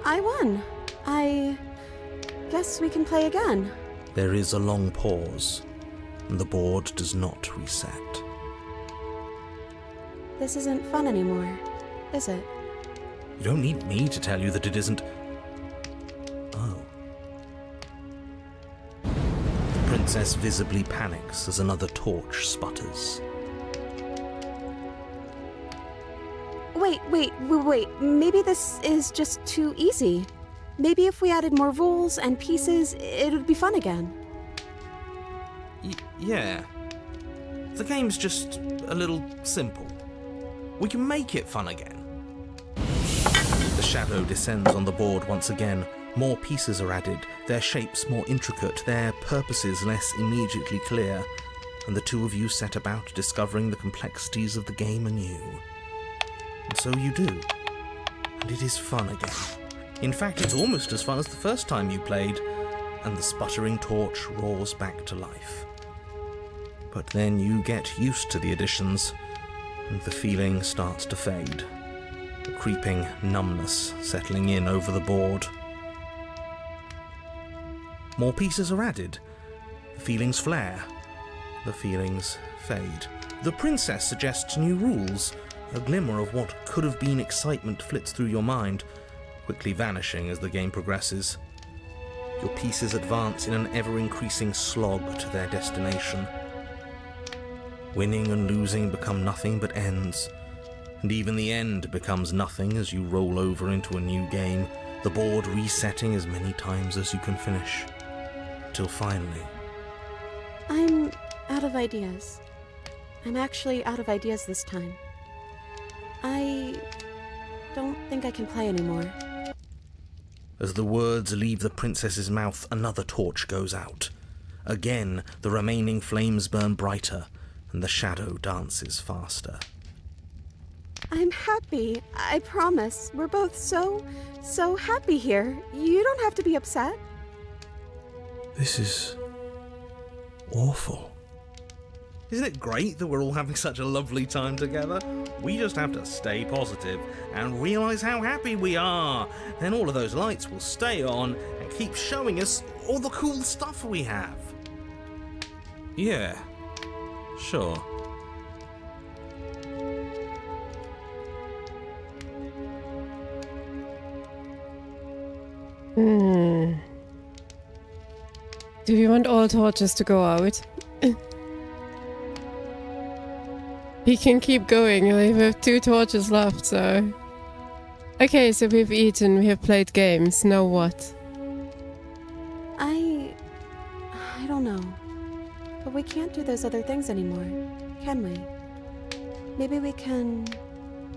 I won. I guess we can play again. There is a long pause, and the board does not reset. This isn't fun anymore, is it? You don't need me to tell you that it isn't. Oh. The princess visibly panics as another torch sputters. Wait. Maybe this is just too easy. Maybe if we added more rules and pieces, it would be fun again. Yeah. The game's just a little simple. We can make it fun again. The shadow descends on the board once again. More pieces are added, their shapes more intricate, their purposes less immediately clear, and the two of you set about discovering the complexities of the game anew. And so you do. And it is fun again. In fact, it's almost as fun as the first time you played, and the sputtering torch roars back to life. But then you get used to the additions, and the feeling starts to fade. A creeping numbness settling in over the board. More pieces are added. The feelings flare. The feelings fade. The princess suggests new rules. A glimmer of what could have been excitement flits through your mind, quickly vanishing as the game progresses. Your pieces advance in an ever-increasing slog to their destination. Winning and losing become nothing but ends, and even the end becomes nothing as you roll over into a new game, the board resetting as many times as you can finish. Till finally... I'm out of ideas. I'm actually out of ideas this time. I don't think I can play anymore. As the words leave the princess's mouth, another torch goes out. Again, the remaining flames burn brighter, and the shadow dances faster. I'm happy, I promise. We're both so happy here. You don't have to be upset. This is... awful. Isn't it great that we're all having such a lovely time together? We just have to stay positive and realize how happy we are. Then all of those lights will stay on and keep showing us all the cool stuff we have. Yeah, sure. Do we want all torches to go out? We can keep going. We have 2 torches left, so... Okay, so we've eaten, we have played games. Now what? I don't know. But we can't do those other things anymore, can we? Maybe we can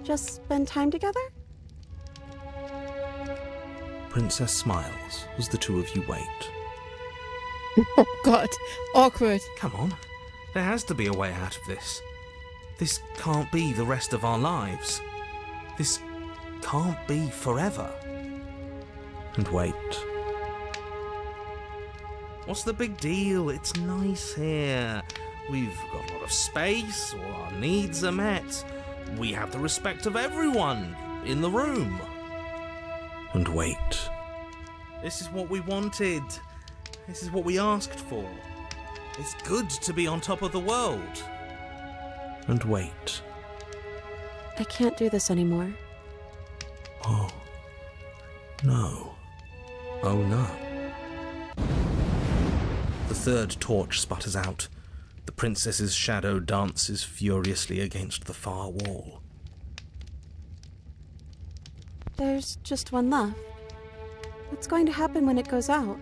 just spend time together? Princess smiles as the two of you wait. Oh god, awkward. Come on, there has to be a way out of this. This can't be the rest of our lives. This can't be forever. And wait. What's the big deal? It's nice here. We've got a lot of space, all our needs are met. We have the respect of everyone in the room. And wait. This is what we wanted. This is what we asked for. It's good to be on top of the world. And wait. I can't do this anymore. Oh. No. Oh no. The third torch sputters out. The princess's shadow dances furiously against the far wall. There's just one left. What's going to happen when it goes out?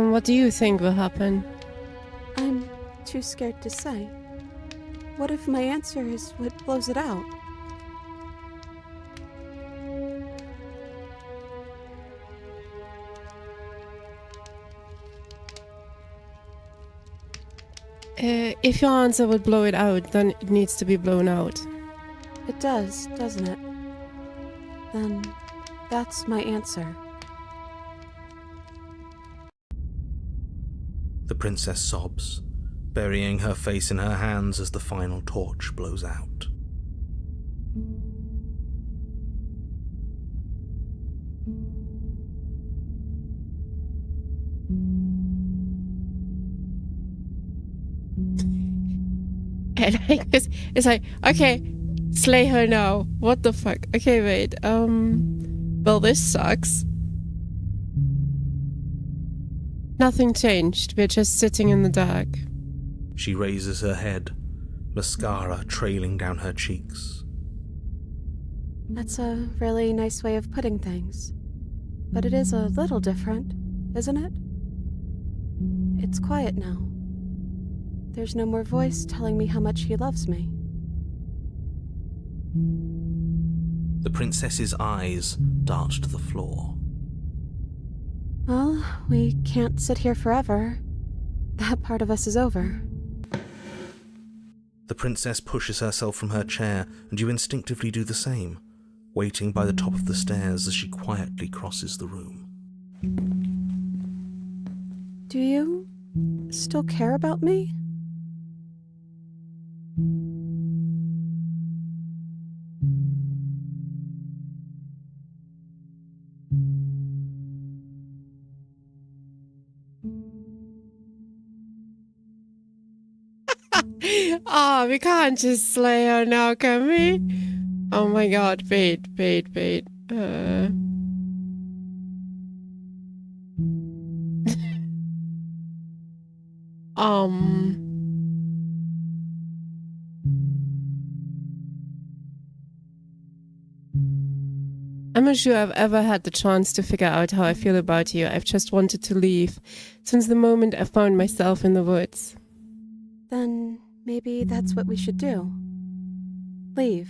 What do you think will happen? I'm too scared to say. What if my answer is what blows it out? If your answer would blow it out, then it needs to be blown out. It does, doesn't it? Then that's my answer. The princess sobs, burying her face in her hands as the final torch blows out. And it's like, okay, slay her now. What the fuck? Okay, wait. Well, this sucks. Nothing changed. We're just sitting in the dark. She raises her head, mascara trailing down her cheeks. That's a really nice way of putting things. But it is a little different, isn't it? It's quiet now. There's no more voice telling me how much he loves me. The princess's eyes dart to the floor. Well, we can't sit here forever. That part of us is over. The princess pushes herself from her chair, and you instinctively do the same, waiting by the top of the stairs as she quietly crosses the room. Do you still care about me? Oh, we can't just slay her now, can we? Oh my god, wait. I'm not sure I've ever had the chance to figure out how I feel about you. I've just wanted to leave since the moment I found myself in the woods. Then maybe that's what we should do. Leave.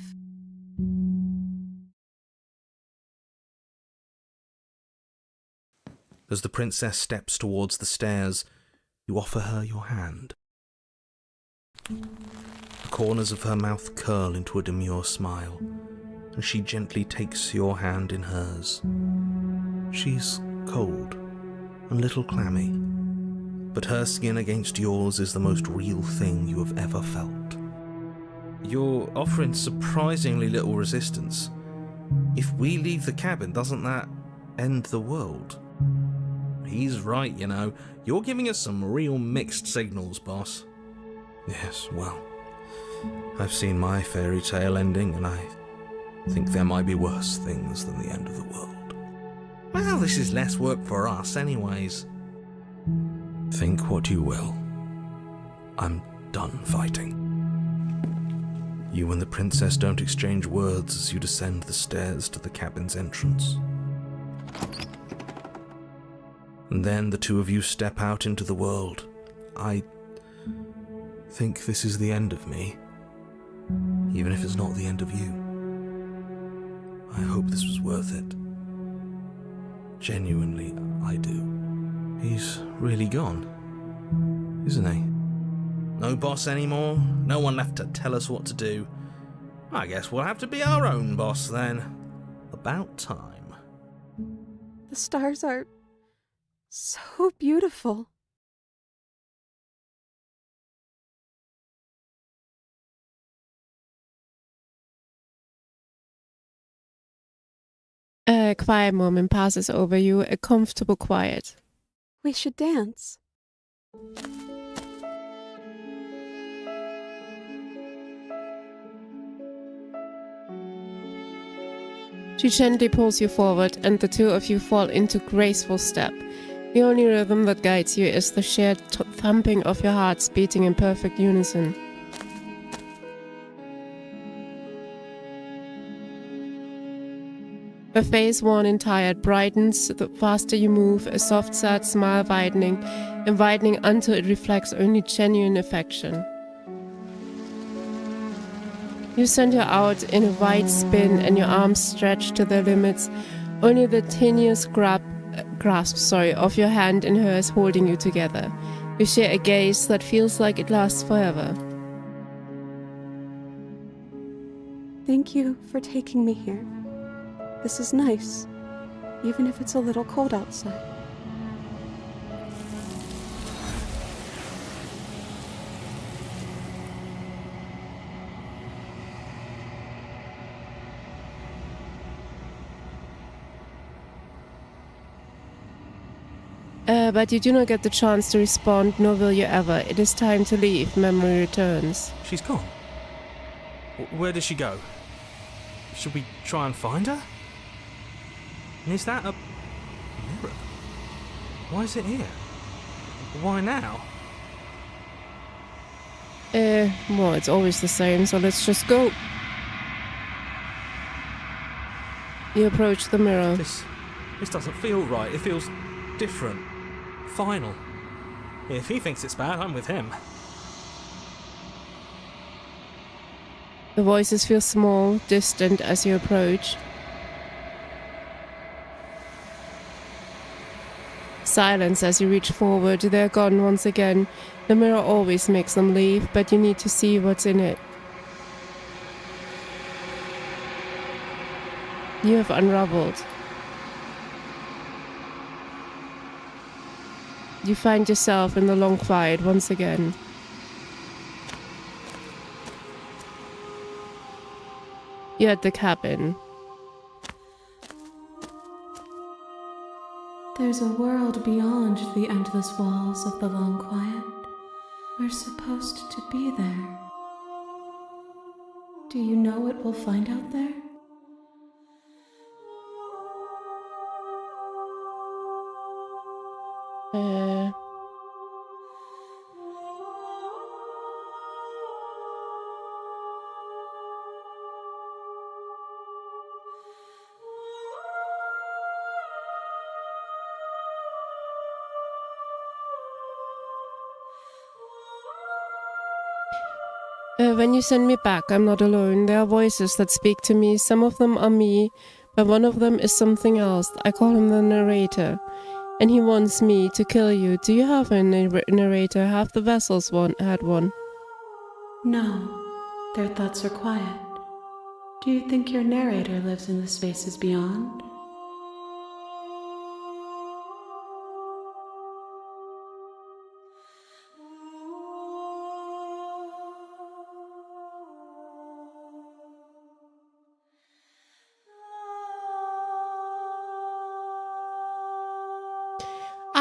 As the princess steps towards the stairs, you offer her your hand. The corners of her mouth curl into a demure smile, and she gently takes your hand in hers. She's cold and a little clammy, but her skin against yours is the most real thing you have ever felt. You're offering surprisingly little resistance. If we leave the cabin, doesn't that end the world? He's right, you know. You're giving us some real mixed signals, boss. Yes, well, I've seen my fairy tale ending, and I think there might be worse things than the end of the world. Well, this is less work for us anyways. Think what you will. I'm done fighting. You and the princess don't exchange words as you descend the stairs to the cabin's entrance. And then the two of you step out into the world. I think this is the end of me, even if it's not the end of you. I hope this was worth it. Genuinely, I do. He's really gone, isn't he? No boss anymore? No one left to tell us what to do? I guess we'll have to be our own boss then. About time. The stars are so beautiful. A quiet moment passes over you, a comfortable quiet. We should dance. She gently pulls you forward, and the two of you fall into graceful step. The only rhythm that guides you is the shared thumping of your hearts beating in perfect unison. Her face, worn and tired, brightens the faster you move, a soft, sad smile widening and widening until it reflects only genuine affection. You send her out in a wide spin and your arms stretch to their limits, only the tenuous grasp of your hand in hers holding you together. You share a gaze that feels like it lasts forever. Thank you for taking me here. This is nice, even if it's a little cold outside. But you do not get the chance to respond, nor will you ever. It is time to leave. Memory returns. She's gone. Where did she go? Should we try and find her? And is that a mirror? Why is it here? Why now? Well, it's always the same, so let's just go. You approach the mirror. This doesn't feel right. It feels different. Final. If he thinks it's bad, I'm with him. The voices feel small, distant as you approach. Silence as you reach forward. They're gone once again. The mirror always makes them leave, but you need to see what's in it. You have unraveled. You find yourself in the long quiet once again. You're at the cabin. There's a world beyond the endless walls of the long quiet. We're supposed to be there. Do you know what we'll find out there? When you send me back, I'm not alone. There are voices that speak to me. Some of them are me, but one of them is something else. I call him the narrator, and he wants me to kill you. Do you have a narrator? Have the vessels had one? No, their thoughts are quiet. Do you think your narrator lives in the spaces beyond?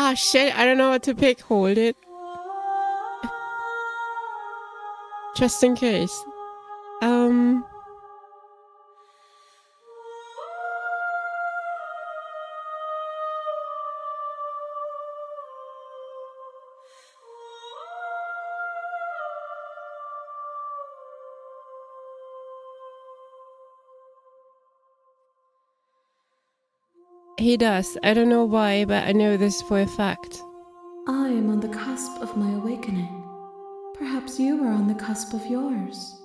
Ah, shit, I don't know what to pick. Hold it. Just in case. He does. I don't know why, but I know this for a fact. I am on the cusp of my awakening. Perhaps you are on the cusp of yours.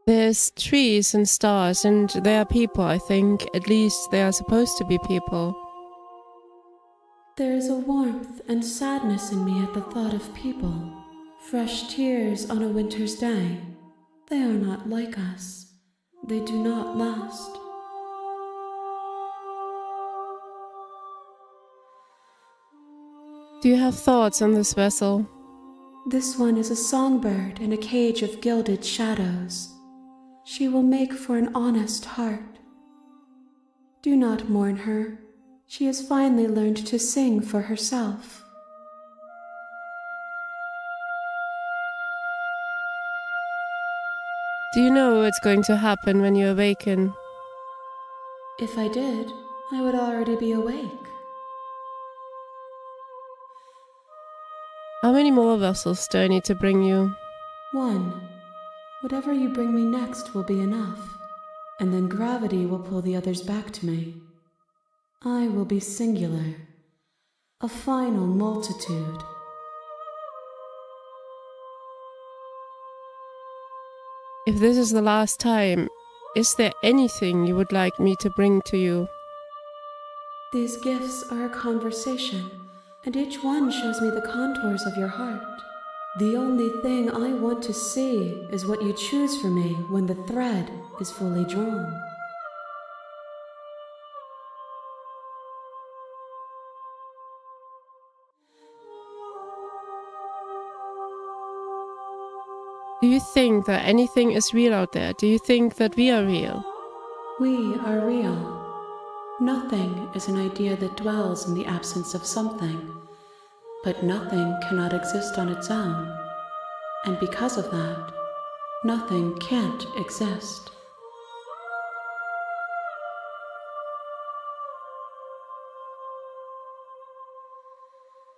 There's trees and stars, and there are people, I think. At least they are supposed to be people. There is a warmth and sadness in me at the thought of people. Fresh tears on a winter's day. They are not like us. They do not last. Do you have thoughts on this vessel? This one is a songbird in a cage of gilded shadows. She will make for an honest heart. Do not mourn her. She has finally learned to sing for herself. Do you know what's going to happen when you awaken? If I did, I would already be awake. How many more vessels do I need to bring you? One. Whatever you bring me next will be enough, and then gravity will pull the others back to me. I will be singular, a final multitude. If this is the last time, is there anything you would like me to bring to you? These gifts are a conversation, and each one shows me the contours of your heart. The only thing I want to see is what you choose for me when the thread is fully drawn. Do you think that anything is real out there? Do you think that we are real? We are real. Nothing is an idea that dwells in the absence of something, but nothing cannot exist on its own, and because of that, nothing can't exist.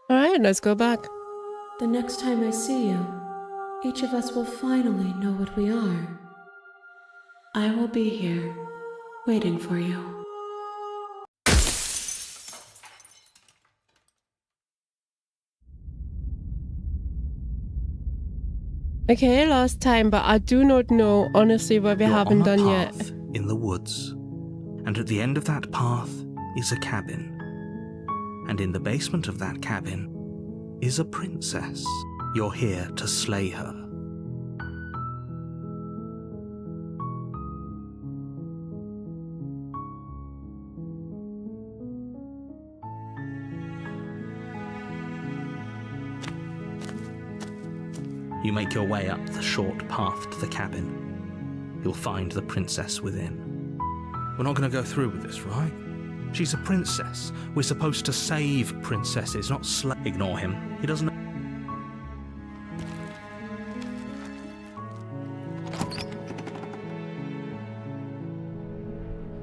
Alright, let's go back. The next time I see you, each of us will finally know what we are. I will be here, waiting for you. Okay, last time, but I do not know, honestly, what we You're haven't on a done yet. path in the woods, and at the end of that path is a cabin. And in the basement of that cabin is a princess. You're here to slay her. You make your way up the short path to the cabin. You'll find the princess within. We're not going to go through with this, right? She's a princess. We're supposed to save princesses, not slay. Ignore him. He doesn't know.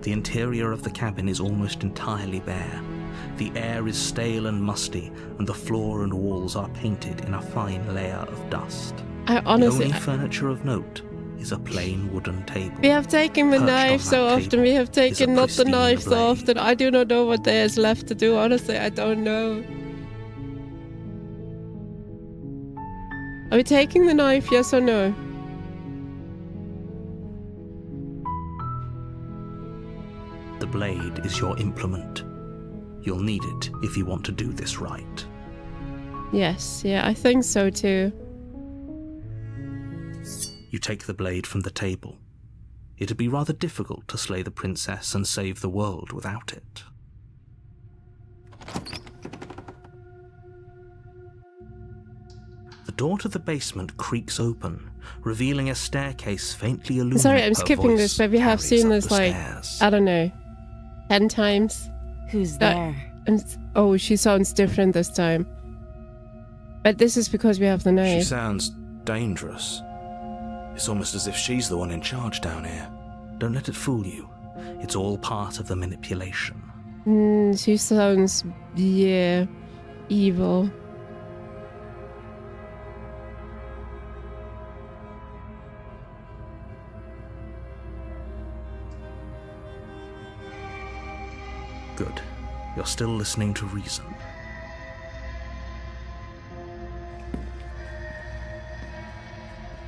The interior of the cabin is almost entirely bare. The air is stale and musty, and the floor and walls are painted in a fine layer of dust. I honestly... The only furniture of note is a plain wooden table. We have taken the Perched on knife so that often, table we have is a taken not the pristine knife so blade. often. I do not know what there is left to do, honestly, I don't know. Are we taking the knife, yes or no? The blade is your implement. You'll need it if you want to do this right. Yes, yeah, I think so too. You take the blade from the table. It'd be rather difficult to slay the princess and save the world without it. The door to the basement creaks open, revealing a staircase faintly illuminated. Sorry, I'm skipping this, but we have seen this like, I don't know, 10 times. Who's there? Oh, she sounds different this time. But this is because we have the She knife. sounds dangerous. It's almost as if she's the one in charge down here. Don't let it fool you. It's all part of the manipulation. She sounds, yeah, evil. Good. You're still listening to reason.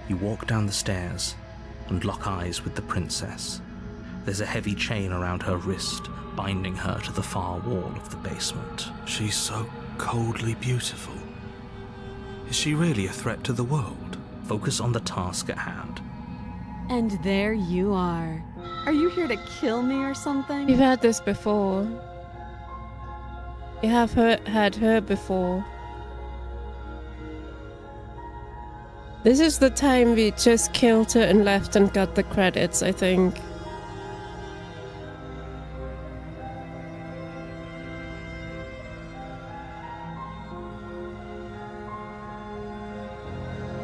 You walk down the stairs and lock eyes with the princess. There's a heavy chain around her wrist, binding her to the far wall of the basement. She's so coldly beautiful. Is she really a threat to the world? Focus on the task at hand. And there you are. Are you here to kill me or something? We've had this before. We have had her before. This is the time we just killed her and left and got the credits, I think.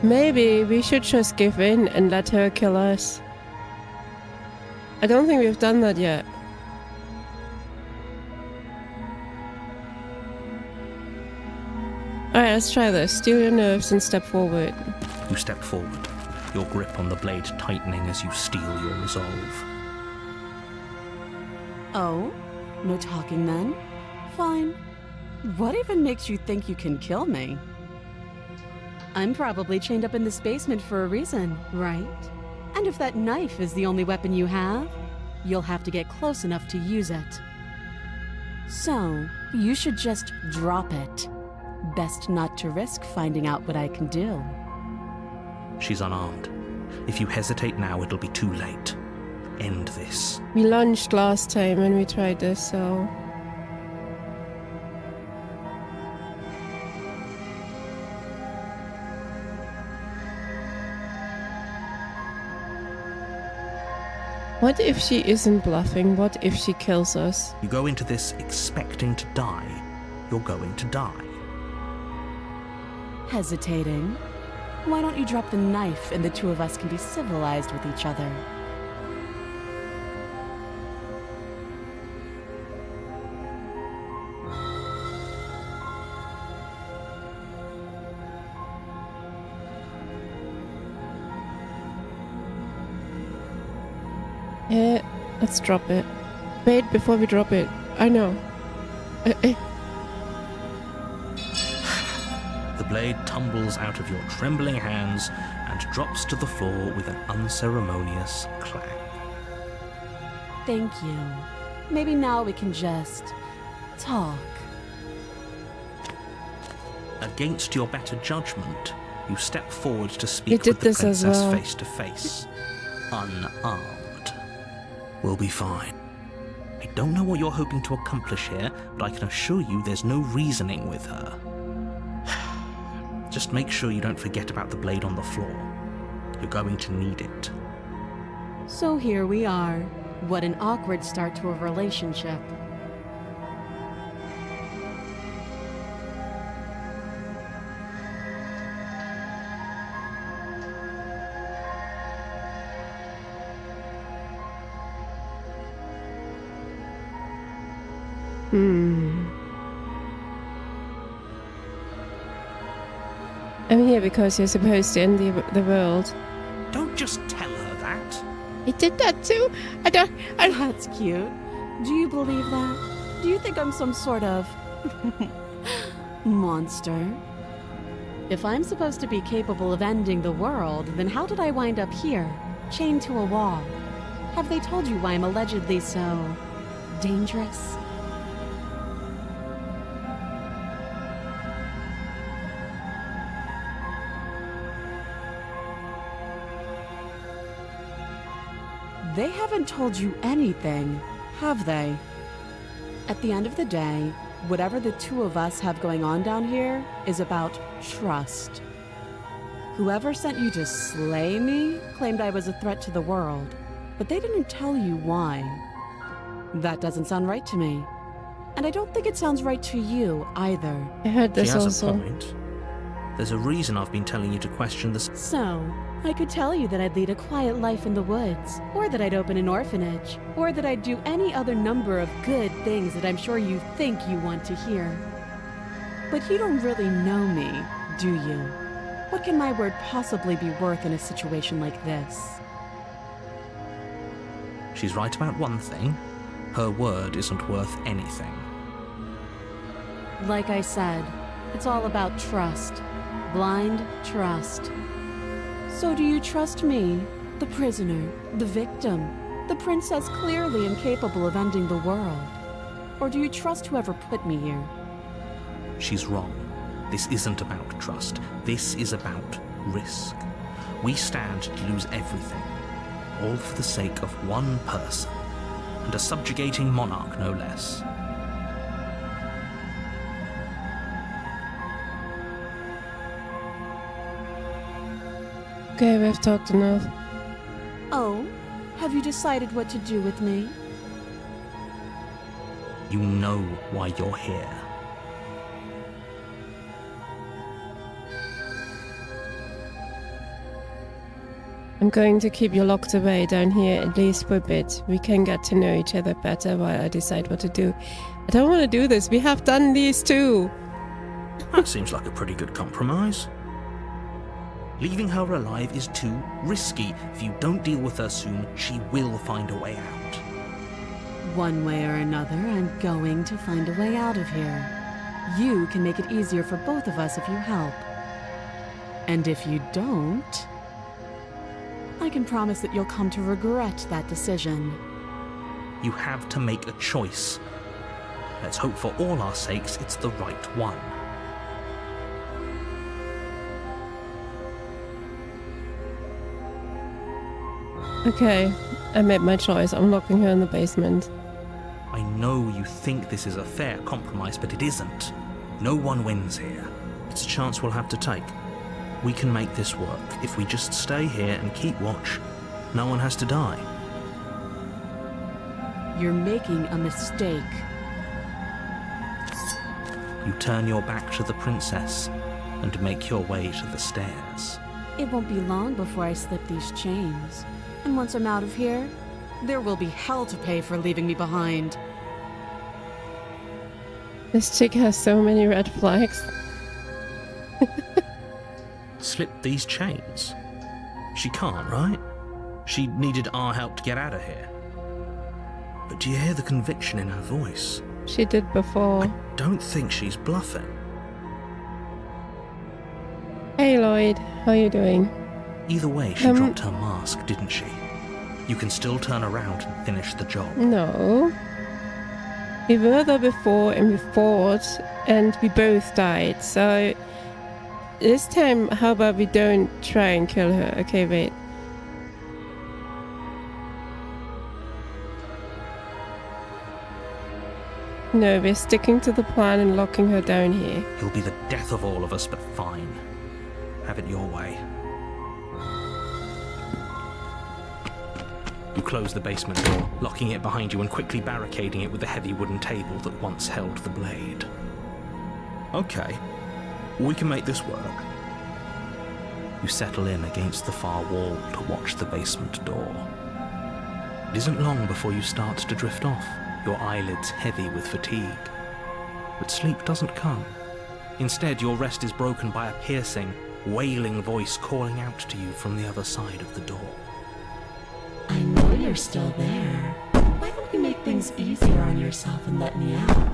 Maybe we should just give in and let her kill us. I don't think we've done that yet. Alright, let's try this. Steal your nerves and step forward. You step forward, your grip on the blade tightening as you steel your resolve. Oh? No talking then? Fine. What even makes you think you can kill me? I'm probably chained up in this basement for a reason, right? And if that knife is the only weapon you have, you'll have to get close enough to use it. So, you should just drop it. Best not to risk finding out what I can do. She's unarmed. If you hesitate now, it'll be too late. End this. We lunged last time when we tried this, so... What if she isn't bluffing? What if she kills us? You go into this expecting to die. You're going to die. Hesitating? Why don't you drop the knife and the two of us can be civilized with each other? Let's drop it. Wait, before we drop it. I know. The blade tumbles out of your trembling hands and drops to the floor with an unceremonious clang. Thank you. Maybe now we can just... talk. Against your better judgment, you step forward to You speak did with the this as princess well. face to face. Unarmed. We'll be fine. I don't know what you're hoping to accomplish here, but I can assure you there's no reasoning with her. Just make sure you don't forget about the blade on the floor. You're going to need it. So here we are. What an awkward start to a relationship. I'm here because you're supposed to end the world. Don't just tell her that. I did that too. That's cute. Do you believe that? Do you think I'm some sort of... monster? If I'm supposed to be capable of ending the world, then how did I wind up here, chained to a wall? Have they told you why I'm allegedly so... dangerous? They haven't told you anything, have they? At the end of the day, whatever the two of us have going on down here is about trust. Whoever sent you to slay me claimed I was a threat to the world, but they didn't tell you why. That doesn't sound right to me. And I don't think it sounds right to you either. I heard She this has also. a point. There's a reason I've been telling you to question this. So, I could tell you that I'd lead a quiet life in the woods, or that I'd open an orphanage, or that I'd do any other number of good things that I'm sure you think you want to hear. But you don't really know me, do you? What can my word possibly be worth in a situation like this? She's right about one thing. Her word isn't worth anything. Like I said, it's all about trust. Blind trust. So do you trust me, the prisoner, the victim, the princess clearly incapable of ending the world? Or do you trust whoever put me here? She's wrong. This isn't about trust. This is about risk. We stand to lose everything, all for the sake of one person, and a subjugating monarch, no less. Okay, we've talked enough. Oh, have you decided what to do with me? You know why you're here. I'm going to keep you locked away down here at least for a bit. We can get to know each other better while I decide what to do. I don't want to do this. We have done these too. That seems like a pretty good compromise. Leaving her alive is too risky. If you don't deal with her soon, she will find a way out. One way or another, I'm going to find a way out of here. You can make it easier for both of us if you help. And if you don't, I can promise that you'll come to regret that decision. You have to make a choice. Let's hope for all our sakes it's the right one. Okay, I made my choice. I'm locking her in the basement. I know you think this is a fair compromise, but it isn't. No one wins here. It's a chance we'll have to take. We can make this work. If we just stay here and keep watch, no one has to die. You're making a mistake. You turn your back to the princess and make your way to the stairs. It won't be long before I slip these chains. And once I'm out of here, there will be hell to pay for leaving me behind. This chick has so many red flags. Slip these chains? She can't, right? She needed our help to get out of here. But do you hear the conviction in her voice? She did before. I don't think she's bluffing. Hey Lloyd, how you doing? Either way, she dropped her mask, didn't she? You can still turn around and finish the job. No. We were there before and we fought and we both died, so this time how about we don't try and kill her? Okay, wait. No, we're sticking to the plan and locking her down here. It'll be the death of all of us, but fine. Have it your way. You close the basement door, locking it behind you and quickly barricading it with the heavy wooden table that once held the blade. Okay, we can make this work. You settle in against the far wall to watch the basement door. It isn't long before you start to drift off, your eyelids heavy with fatigue. But sleep doesn't come. Instead, your rest is broken by a piercing, wailing voice calling out to you from the other side of the door. I know you're still there. Why don't you make things easier on yourself and let me out?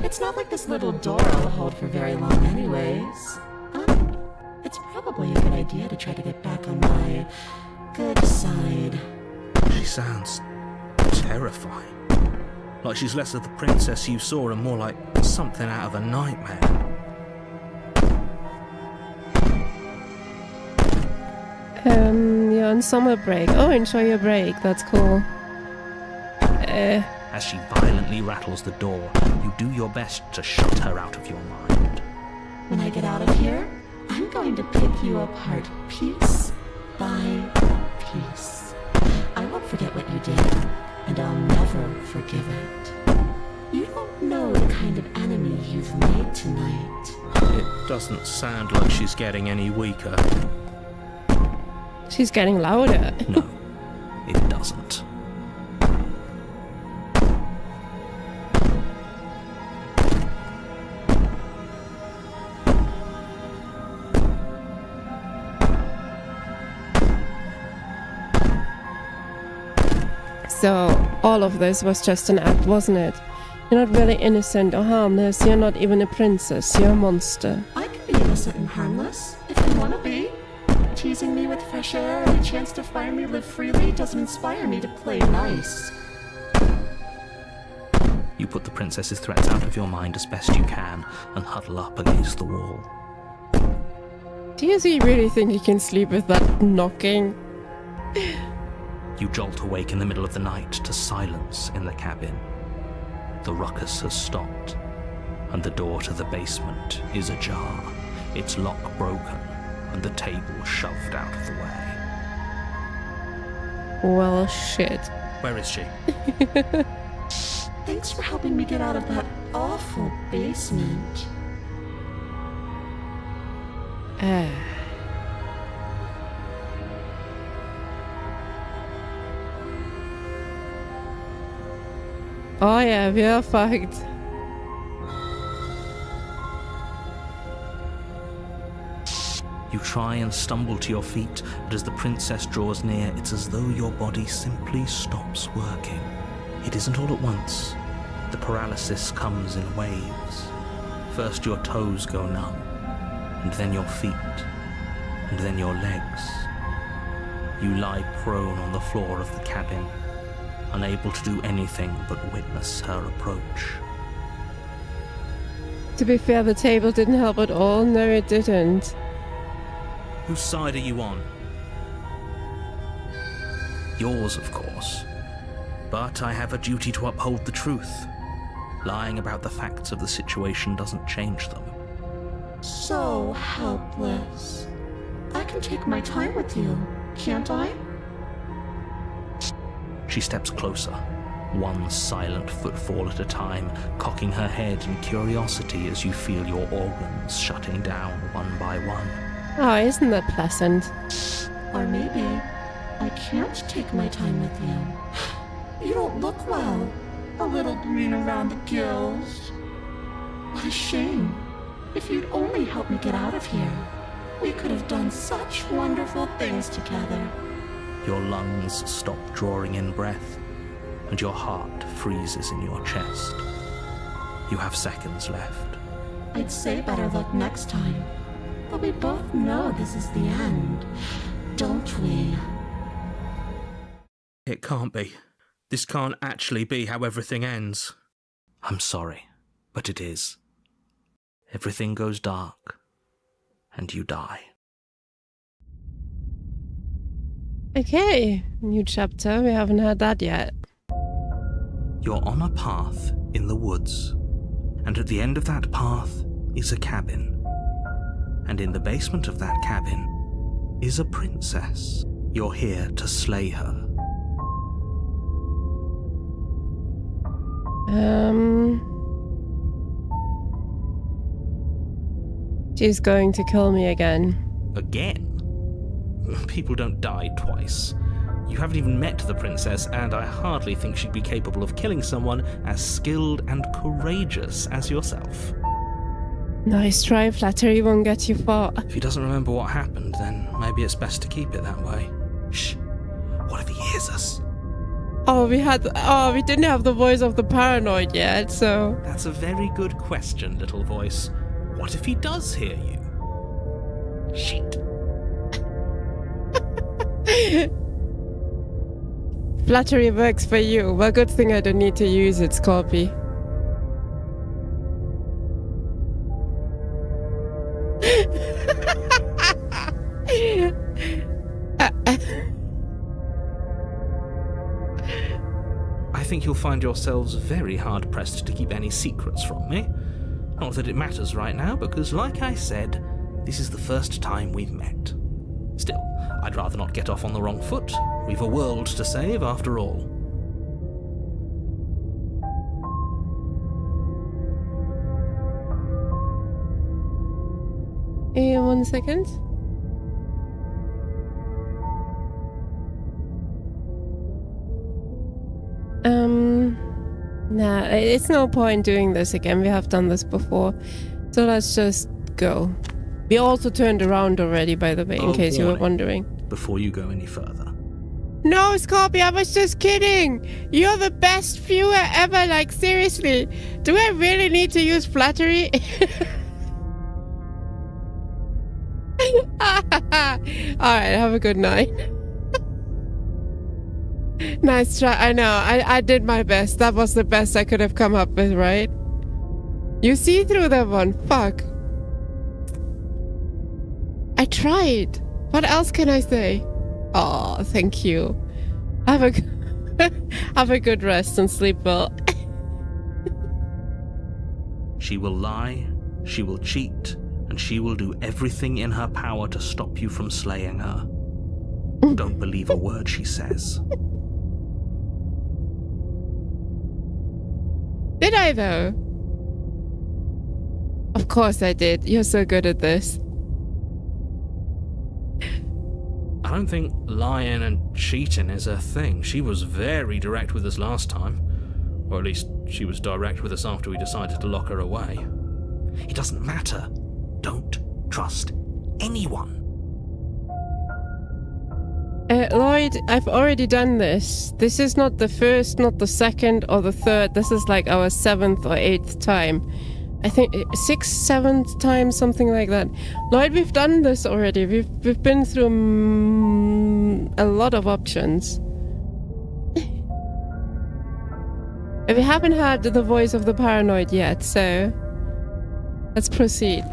It's not like this little door I'll hold for very long anyways. It's probably a good idea to try to get back on my good side. She sounds terrifying. Like she's less of the princess you saw and more like something out of a nightmare. You're on summer break. Oh, enjoy your break. That's cool. As she violently rattles the door, you do your best to shut her out of your mind. When I get out of here, I'm going to pick you apart piece by piece. I won't forget what you did, and I'll never forgive it. You don't know the kind of enemy you've made tonight. It doesn't sound like she's getting any weaker. She's getting louder. No, it doesn't. So, all of this was just an act, wasn't it? You're not really innocent or harmless. You're not even a princess. You're a monster. I can be innocent and harmless, if you want to be. Teasing me with fresh air and a chance to finally live freely doesn't inspire me to play nice. You put the princess's threats out of your mind as best you can and huddle up against the wall. Does he really think he can sleep with that knocking? You jolt awake in the middle of the night to silence in the cabin. The ruckus has stopped, and the door to the basement is ajar, its lock broken, and the table shoved out of the way. Well, shit. Where is she? Thanks for helping me get out of that awful basement. Oh yeah, we are fucked. You try and stumble to your feet, but as the princess draws near, it's as though your body simply stops working. It isn't all at once. The paralysis comes in waves. First your toes go numb, and then your feet, and then your legs. You lie prone on the floor of the cabin, unable to do anything but witness her approach. To be fair, the table didn't help at all. No, it didn't. Whose side are you on? Yours, of course. But I have a duty to uphold the truth. Lying about the facts of the situation doesn't change them. So helpless. I can take my time with you, can't I? She steps closer, one silent footfall at a time, cocking her head in curiosity as you feel your organs shutting down one by one. Oh, isn't that pleasant? Or maybe I can't take my time with you. You don't look well. A little green around the gills. What a shame. If you'd only helped me get out of here, we could have done such wonderful things together. Your lungs stop drawing in breath, and your heart freezes in your chest. You have seconds left. I'd say better luck next time. But we both know this is the end, don't we? It can't be. This can't actually be how everything ends. I'm sorry, but it is. Everything goes dark, and you die. Okay, new chapter. We haven't had that yet. You're on a path in the woods, and at the end of that path is a cabin. And in the basement of that cabin is a princess. You're here to slay her. She's going to kill me again. Again? People don't die twice. You haven't even met the princess, and I hardly think she'd be capable of killing someone as skilled and courageous as yourself. Nice try, flattery won't get you far. If he doesn't remember what happened, then maybe it's best to keep it that way. Shh. What if he hears us? We didn't have the voice of the paranoid yet, so... That's a very good question, little voice. What if he does hear you? Shit. Flattery works for you. Well, good thing I don't need to use it, Scorpy. I think you'll find yourselves very hard-pressed to keep any secrets from me. Not that it matters right now, because like I said, this is the first time we've met. Still, I'd rather not get off on the wrong foot. We've a world to save after all. One second. Nah, it's no point doing this again. We have done this before. So let's just go. We also turned around already, by the way, in case you were wondering. Before you go any further. No, Scorpio, I was just kidding. You're the best viewer ever, like, seriously. Do I really need to use flattery? Alright, have a good night. Nice try. I know, I did my best. That was the best I could have come up with, right? You see through that one. Fuck. I tried. What else can I say? Oh, thank you. Have a good rest and sleep well. She will lie, she will cheat, and she will do everything in her power to stop you from slaying her. Don't believe a word she says. Did I, though? Of course I did. You're so good at this. I don't think lying and cheating is her thing. She was very direct with us last time. Or at least she was direct with us after we decided to lock her away. It doesn't matter. Don't trust anyone. Lloyd, I've already done this. This is not the first, not the second, or the third. This is like our 7th or 8th time. I think 6th, 7th time, something like that. Lloyd, we've done this already. We've been through a lot of options. We haven't heard the voice of the paranoid yet, so let's proceed.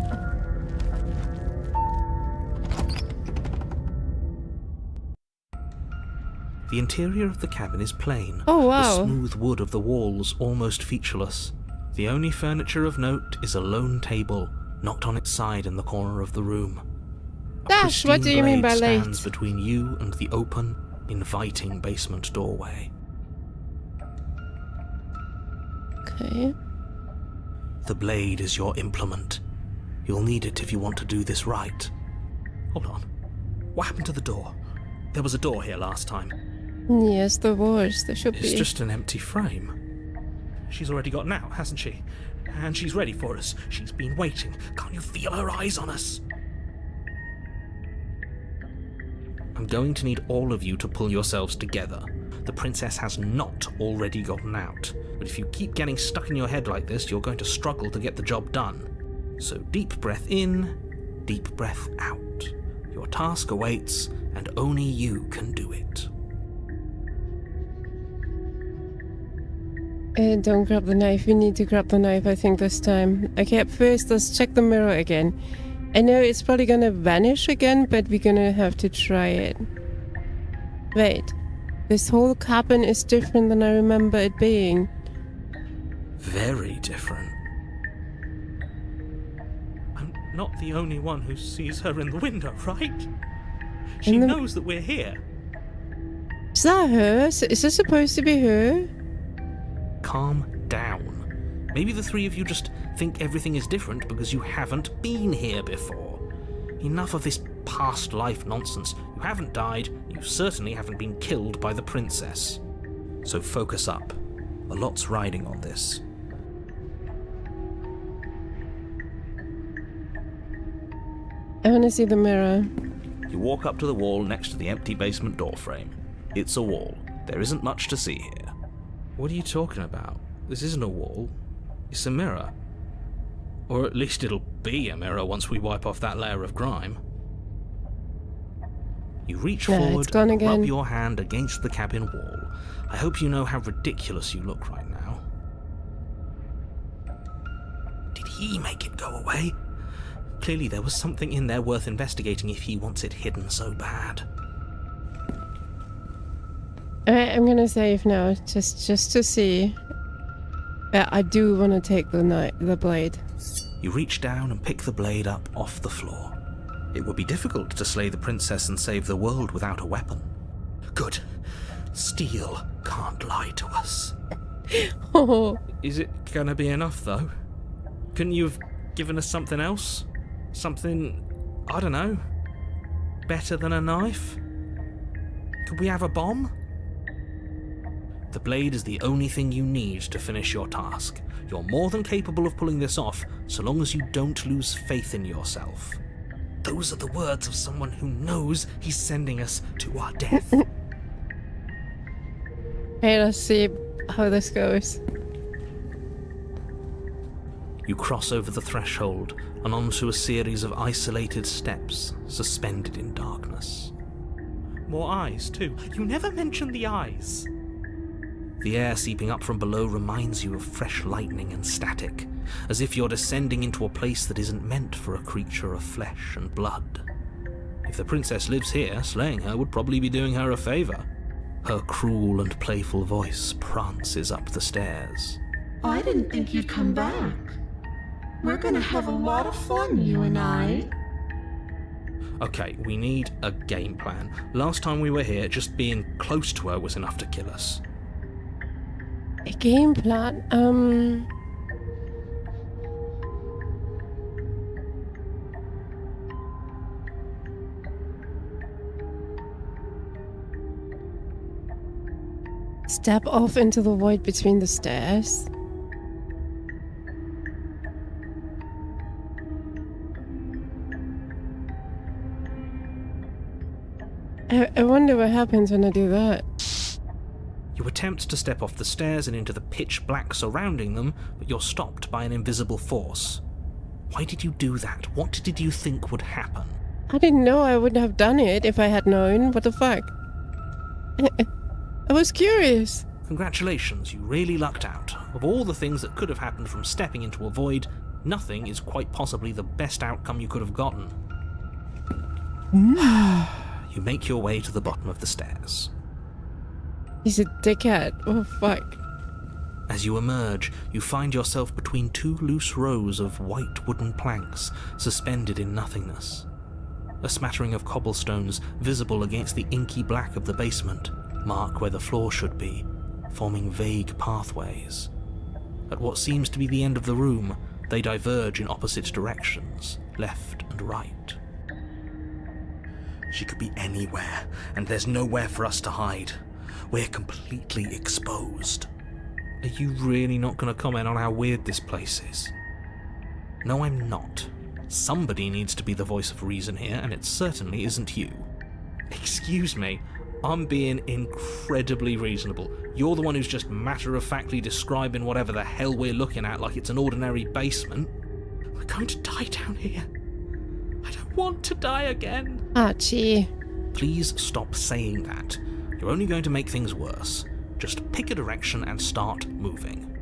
The interior of the cabin is plain. Oh, wow. The smooth wood of the walls almost featureless. The only furniture of note is a lone table, knocked on its side in the corner of the room. Dash, what do you mean by late? Stands between you and the open, inviting basement doorway. Okay. The blade is your implement. You'll need it if you want to do this right. Hold on. What happened to the door? There was a door here last time. Yes, there was. There should be. It's just an empty frame. She's already got out, hasn't she? And she's ready for us. She's been waiting. Can't you feel her eyes on us? I'm going to need all of you to pull yourselves together. The princess has not already gotten out. But if you keep getting stuck in your head like this, you're going to struggle to get the job done. So deep breath in, deep breath out. Your task awaits, and only you can do it. Don't grab the knife. We need to grab the knife, I think, this time. Okay, first, let's check the mirror again. I know it's probably gonna vanish again, but we're gonna have to try it. Wait. This whole cabin is different than I remember it being. Very different. I'm not the only one who sees her in the window, right? She knows that we're here. Is that her? Is this supposed to be her? Calm down. Maybe the three of you just think everything is different because you haven't been here before. Enough of this past life nonsense. You haven't died, you certainly haven't been killed by the princess. So focus up. A lot's riding on this. I want to see the mirror. You walk up to the wall next to the empty basement door frame. It's a wall. There isn't much to see here. What are you talking about? This isn't a wall. It's a mirror. Or at least it'll be a mirror once we wipe off that layer of grime. You reach forward, rub your hand against the cabin wall. I hope you know how ridiculous you look right now. Did he make it go away? Clearly there was something in there worth investigating if he wants it hidden so bad. Alright, I'm gonna save now, just to see. I do want to take the blade. You reach down and pick the blade up off the floor. It would be difficult to slay the princess and save the world without a weapon. Good. Steel can't lie to us. Oh, Is it gonna be enough, though? Couldn't you have given us something else? Something, I don't know, better than a knife? Could we have a bomb? The blade is the only thing you need to finish your task. You're more than capable of pulling this off, so long as you don't lose faith in yourself. Those are the words of someone who knows he's sending us to our death. hey, let's see how this goes. You cross over the threshold and onto a series of isolated steps suspended in darkness. More eyes, too. You never mention the eyes. The air seeping up from below reminds you of fresh lightning and static, as if you're descending into a place that isn't meant for a creature of flesh and blood. If the princess lives here, slaying her would probably be doing her a favour. Her cruel and playful voice prances up the stairs. I didn't think you'd come back. We're gonna have a lot of fun, you and I. Okay, we need a game plan. Last time we were here, just being close to her was enough to kill us. A game plan. Step off into the void between the stairs. I wonder what happens when I do that. You attempt to step off the stairs and into the pitch black surrounding them, but you're stopped by an invisible force. Why did you do that? What did you think would happen? I didn't know I would have done it if I had known. What the fuck? I was curious. Congratulations, you really lucked out. Of all the things that could have happened from stepping into a void, nothing is quite possibly the best outcome you could have gotten. You make your way to the bottom of the stairs. He's a dickhead. Oh, fuck. As you emerge, you find yourself between two loose rows of white wooden planks suspended in nothingness. A smattering of cobblestones, visible against the inky black of the basement, mark where the floor should be, forming vague pathways. At what seems to be the end of the room, they diverge in opposite directions, left and right. She could be anywhere, and there's nowhere for us to hide. We're completely exposed. Are you really not going to comment on how weird this place is? No, I'm not. Somebody needs to be the voice of reason here, and it certainly isn't you. Excuse me, I'm being incredibly reasonable. You're the one who's just matter-of-factly describing whatever the hell we're looking at like it's an ordinary basement. We're going to die down here. I don't want to die again. Archie. Please stop saying that. You're only going to make things worse. Just pick a direction and start moving.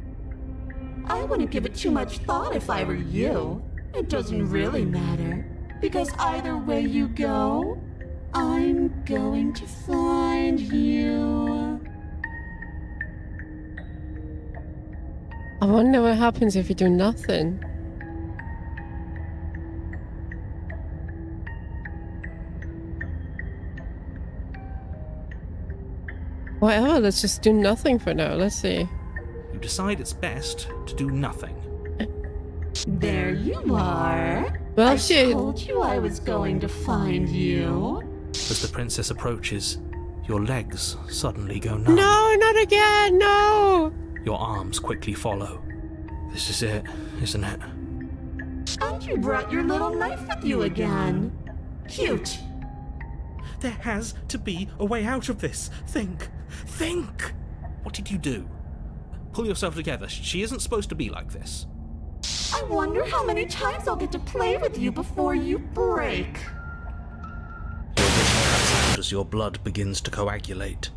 I wouldn't give it too much thought if I were you. It doesn't really matter, because either way you go, I'm going to find you. I wonder what happens if you do nothing. Whatever, let's just do nothing for now. Let's see. You decide it's best to do nothing. There you are. Well, I shit. told you I was going to find you. As the princess approaches, your legs suddenly go numb. No, not again, no! Your arms quickly follow. This is it, isn't it? And you brought your little knife with you again. Cute. There has to be a way out of this. Think! What did you do? Pull yourself together. She isn't supposed to be like this. I wonder how many times I'll get to play with you before you break. Your vision cuts out as your blood begins to coagulate.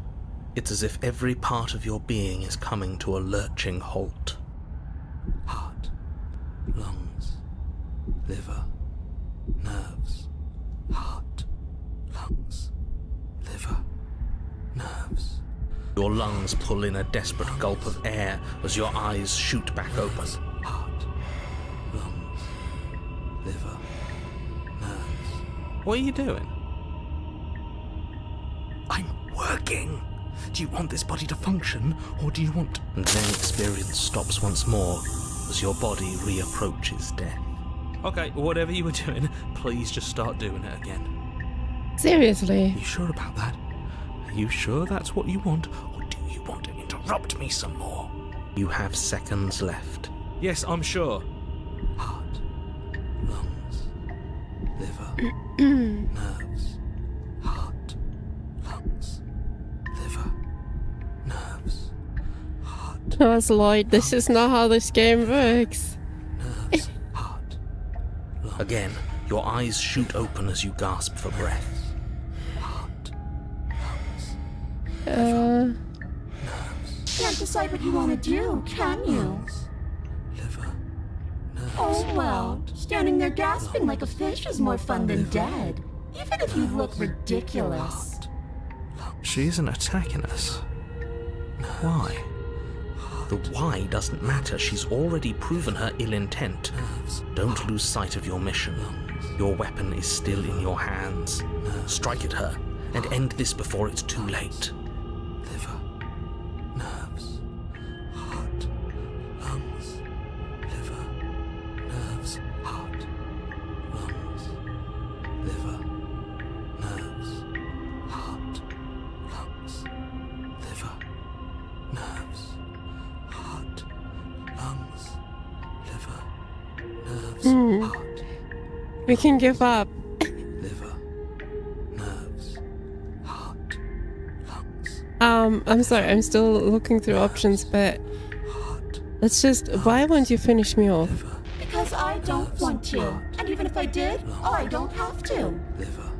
It's as if every part of your being is coming to a lurching halt. Heart, lungs, liver, nerves. Heart, lungs, liver, nerves. Your lungs pull in a desperate gulp of air as your eyes shoot back open. Heart, lungs, What are you doing? I'm working. Do you want this body to function, or do you want... And then experience stops once more as your body reapproaches death. Okay, whatever you were doing, please just start doing it again. Seriously? Are you sure about that? Are you sure that's what you want, or do you want to interrupt me some more? You have seconds left. Yes, I'm sure. Heart, lungs, liver, nerves. Heart, lungs, liver, nerves. Heart, Oh, Lloyd, this is not how this game works. nerves, heart, lungs. Again, your eyes shoot open as you gasp for breath. Heart, lungs, Can't decide what you want to do, can you? liver, nerves. Oh well, standing there gasping like a fish is more fun than dead. Even if you look ridiculous. She isn't attacking us. Why? The why doesn't matter. She's already proven her ill intent. Don't lose sight of your mission. Your weapon is still in your hands. Strike at her and end this before it's too late. Liver, nerves, heart, lungs, liver, nerves, heart, lungs, liver, nerves, heart, lungs, liver, nerves, heart, lungs, liver, nerves, heart, We can give up. liver, nerves, heart, lungs, I'm sorry, I'm still looking through options, but heart, let's just... Why won't you finish me off? liver, Because I don't want to. And even if I did, I don't have to. liver,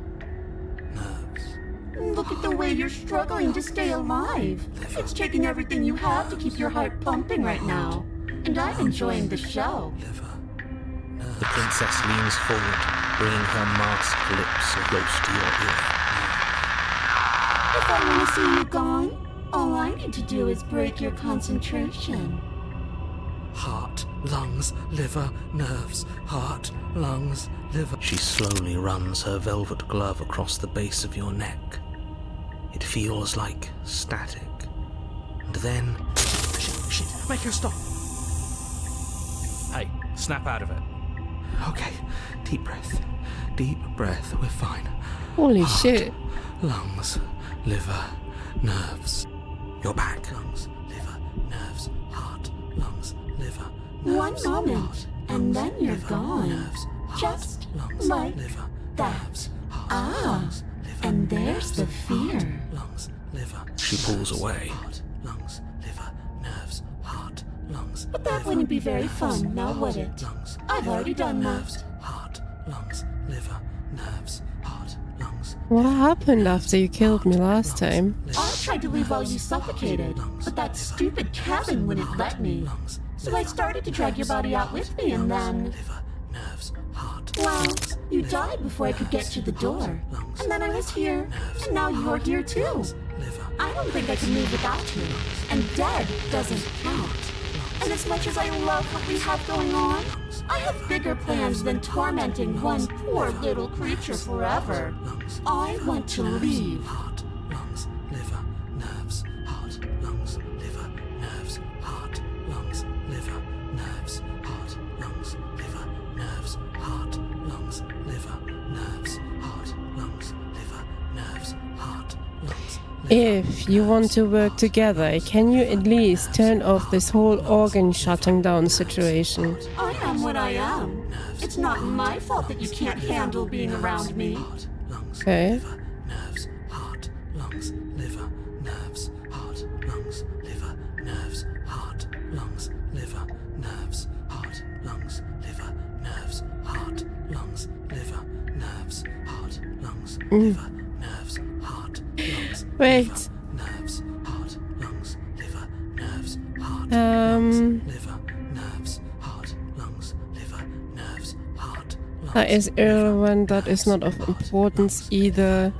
nerves, Look at the way you're struggling to stay alive. It's taking everything you have to keep your heart pumping right now. And I'm enjoying the show. liver, The princess leans forward, bringing her masked lips close to your ear. If I want to see you gone, all I need to do is break your concentration. heart, lungs, liver, nerves, heart, lungs, liver. She slowly runs her velvet glove across the base of your neck. It feels like static. And then... Shit, make her stop. Hey, snap out of it. Okay, deep breath, we're fine. Holy Heart, shit. Lungs, liver, nerves. You're back. Lungs, liver, nerves, heart, lungs, liver, nerves. One moment, and then you're gone. Nerves, heart, Just lungs, like liver, that. nerves, heart, Ah, lungs, liver, and there's the nerves, fear. heart, lungs, liver. She pulls nerves, away. Heart, lungs, liver, nerves, heart, lungs. But that liver, wouldn't be very nerves, fun, now would it? Lungs, I've liver, already done that. nerves, heart, lungs, liver, nerves, heart, lungs. What happened after you killed me last time? I tried to leave while you suffocated, but that stupid cabin wouldn't let me. So I started to drag your body out with me, and then... Liver, nerves, heart, Well, lungs, you liver, died before I could get to the door. And then I was here, and now you're here too. liver, I don't think I can live without you. And dead doesn't count. And as much as I love what we have going on, I have bigger plans than tormenting one poor little creature forever. I want to leave. heart, lungs, liver, nerves, heart, lungs, liver, nerves, heart, lungs, liver, nerves, heart, lungs, liver, nerves, heart, lungs, liver, nerves, heart, lungs, liver, nerves, heart, lungs. If you want to work together, can you at least turn off this whole organ shutting down situation? I am what I am. It's not my fault that you can't handle being around me. Okay. Nerves, heart, lungs, liver, nerves, heart, lungs, liver, nerves, heart, lungs, liver, nerves, heart, lungs, liver, nerves, heart, lungs, liver, nerves, heart, lungs, liver, nerves, heart, lungs. Wait. Nerves, heart, lungs, liver, nerves, heart, liver, nerves, heart, lungs, liver, nerves, heart, lungs. That is irrelevant, that is not of importance either.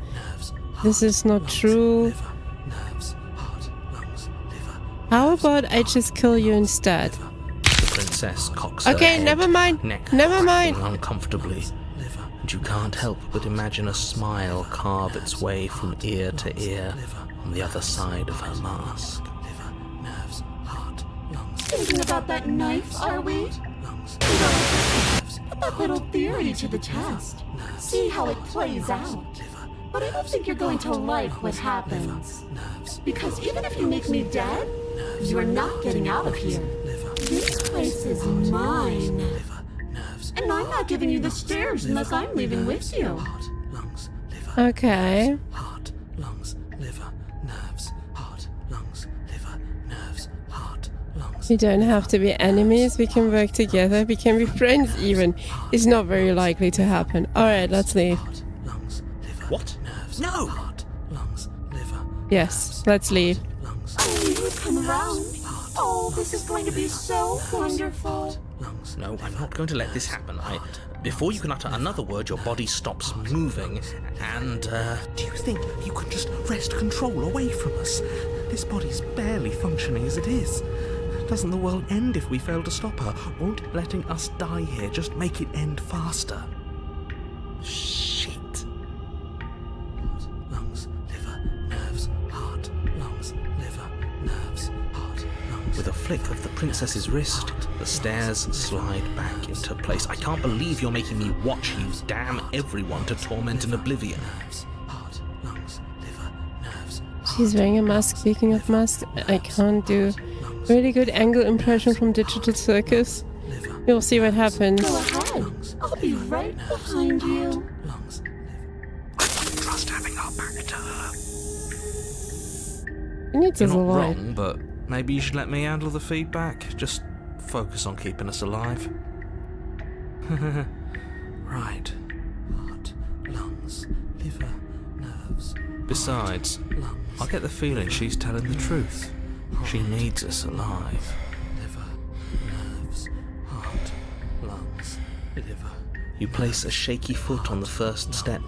This is not true. How about I just kill you instead? The princess cocks her Okay, head, never mind. neck Never mind. cracking uncomfortably, and and you can't help but imagine a smile carve its way from ear to ear on the other side of her mask. Liver, nerves, heart, lungs, Thinking about that knife, are we? lungs, Put that little theory to the test. See how it plays out. But I don't think you're going to like what happens. nerves, Because even if you make me dead, you're not getting out of here. liver, This place is mine. liver, nerves, And I'm not giving you the stairs unless I'm leaving with you. heart, lungs, liver, Okay. heart, lungs, liver, nerves, heart, lungs, liver, nerves, heart, lungs. We don't have to be enemies. We can work together. We can be friends even. It's not very likely to happen. Alright, let's leave. Heart, lungs, liver, What? nerves, No! heart, lungs, liver, Yes, let's leave. lungs, Oh, you come around. Oh, this is going to be so wonderful. lungs. No, I'm not going to let this happen. Before you can utter another word, your body stops moving, and, Do you think you can just wrest control away from us? This body's barely functioning as it is. Doesn't the world end if we fail to stop her? Won't letting us die here just make it end faster? shit. Lungs, liver, nerves, heart, lungs, liver, nerves, heart, lungs. With a flick of the princess's wrist, the stairs slide back into place. I can't believe you're making me watch you damn everyone to torment and oblivion. Nerves, heart, lungs, liver, nerves, She's wearing a mask. Speaking of masks, I can't do really good angle impression from Digital Circus. liver, We'll see what happens. Go ahead. I'll be right behind you. lungs, liver. I don't trust having our back to her. It needs You're us not alive. wrong, but maybe you should let me handle the feedback. Just focus on keeping us alive. Right. Heart, lungs, liver, nerves, Besides, lungs, I get the feeling she's telling the truth. She needs us alive. liver, nerves, heart, lungs, liver. You place a shaky foot on the first step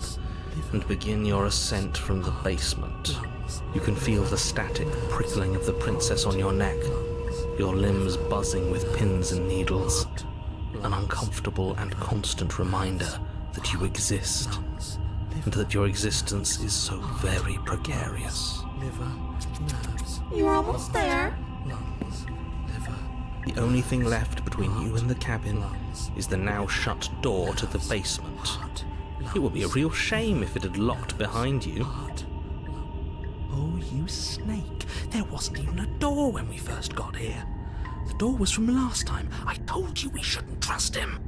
and begin your ascent from the basement. You can feel the static prickling of the princess on your neck, your limbs buzzing with pins and needles. An uncomfortable and constant reminder that you exist, and that your existence is so very precarious. Liver, nerves, You're almost there. lungs, liver, The only thing left between you and the cabin is the now shut door to the basement. heart, It would be a real shame if it had locked behind you. heart. Oh, you snake. There wasn't even a door when we first got here. The door was from last time. I told you we shouldn't trust him.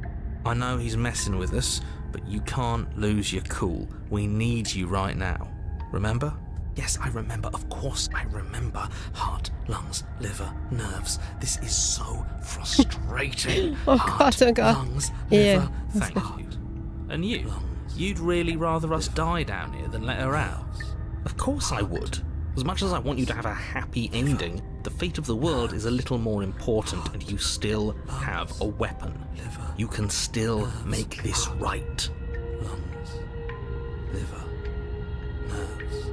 I know he's messing with us, but you can't lose your cool. We need you right now. Remember? Yes, I remember. Of course I remember. Heart, lungs, liver, nerves. This is so frustrating. Oh Heart, God, oh God. lungs, Yeah, liver, Thank you. And you? You'd really rather us die down here than let her out? Of course I would. As much as I want you to have a happy ending, the fate of the world is a little more important, and you still have a weapon. You can still make this right. lungs, liver, nerves,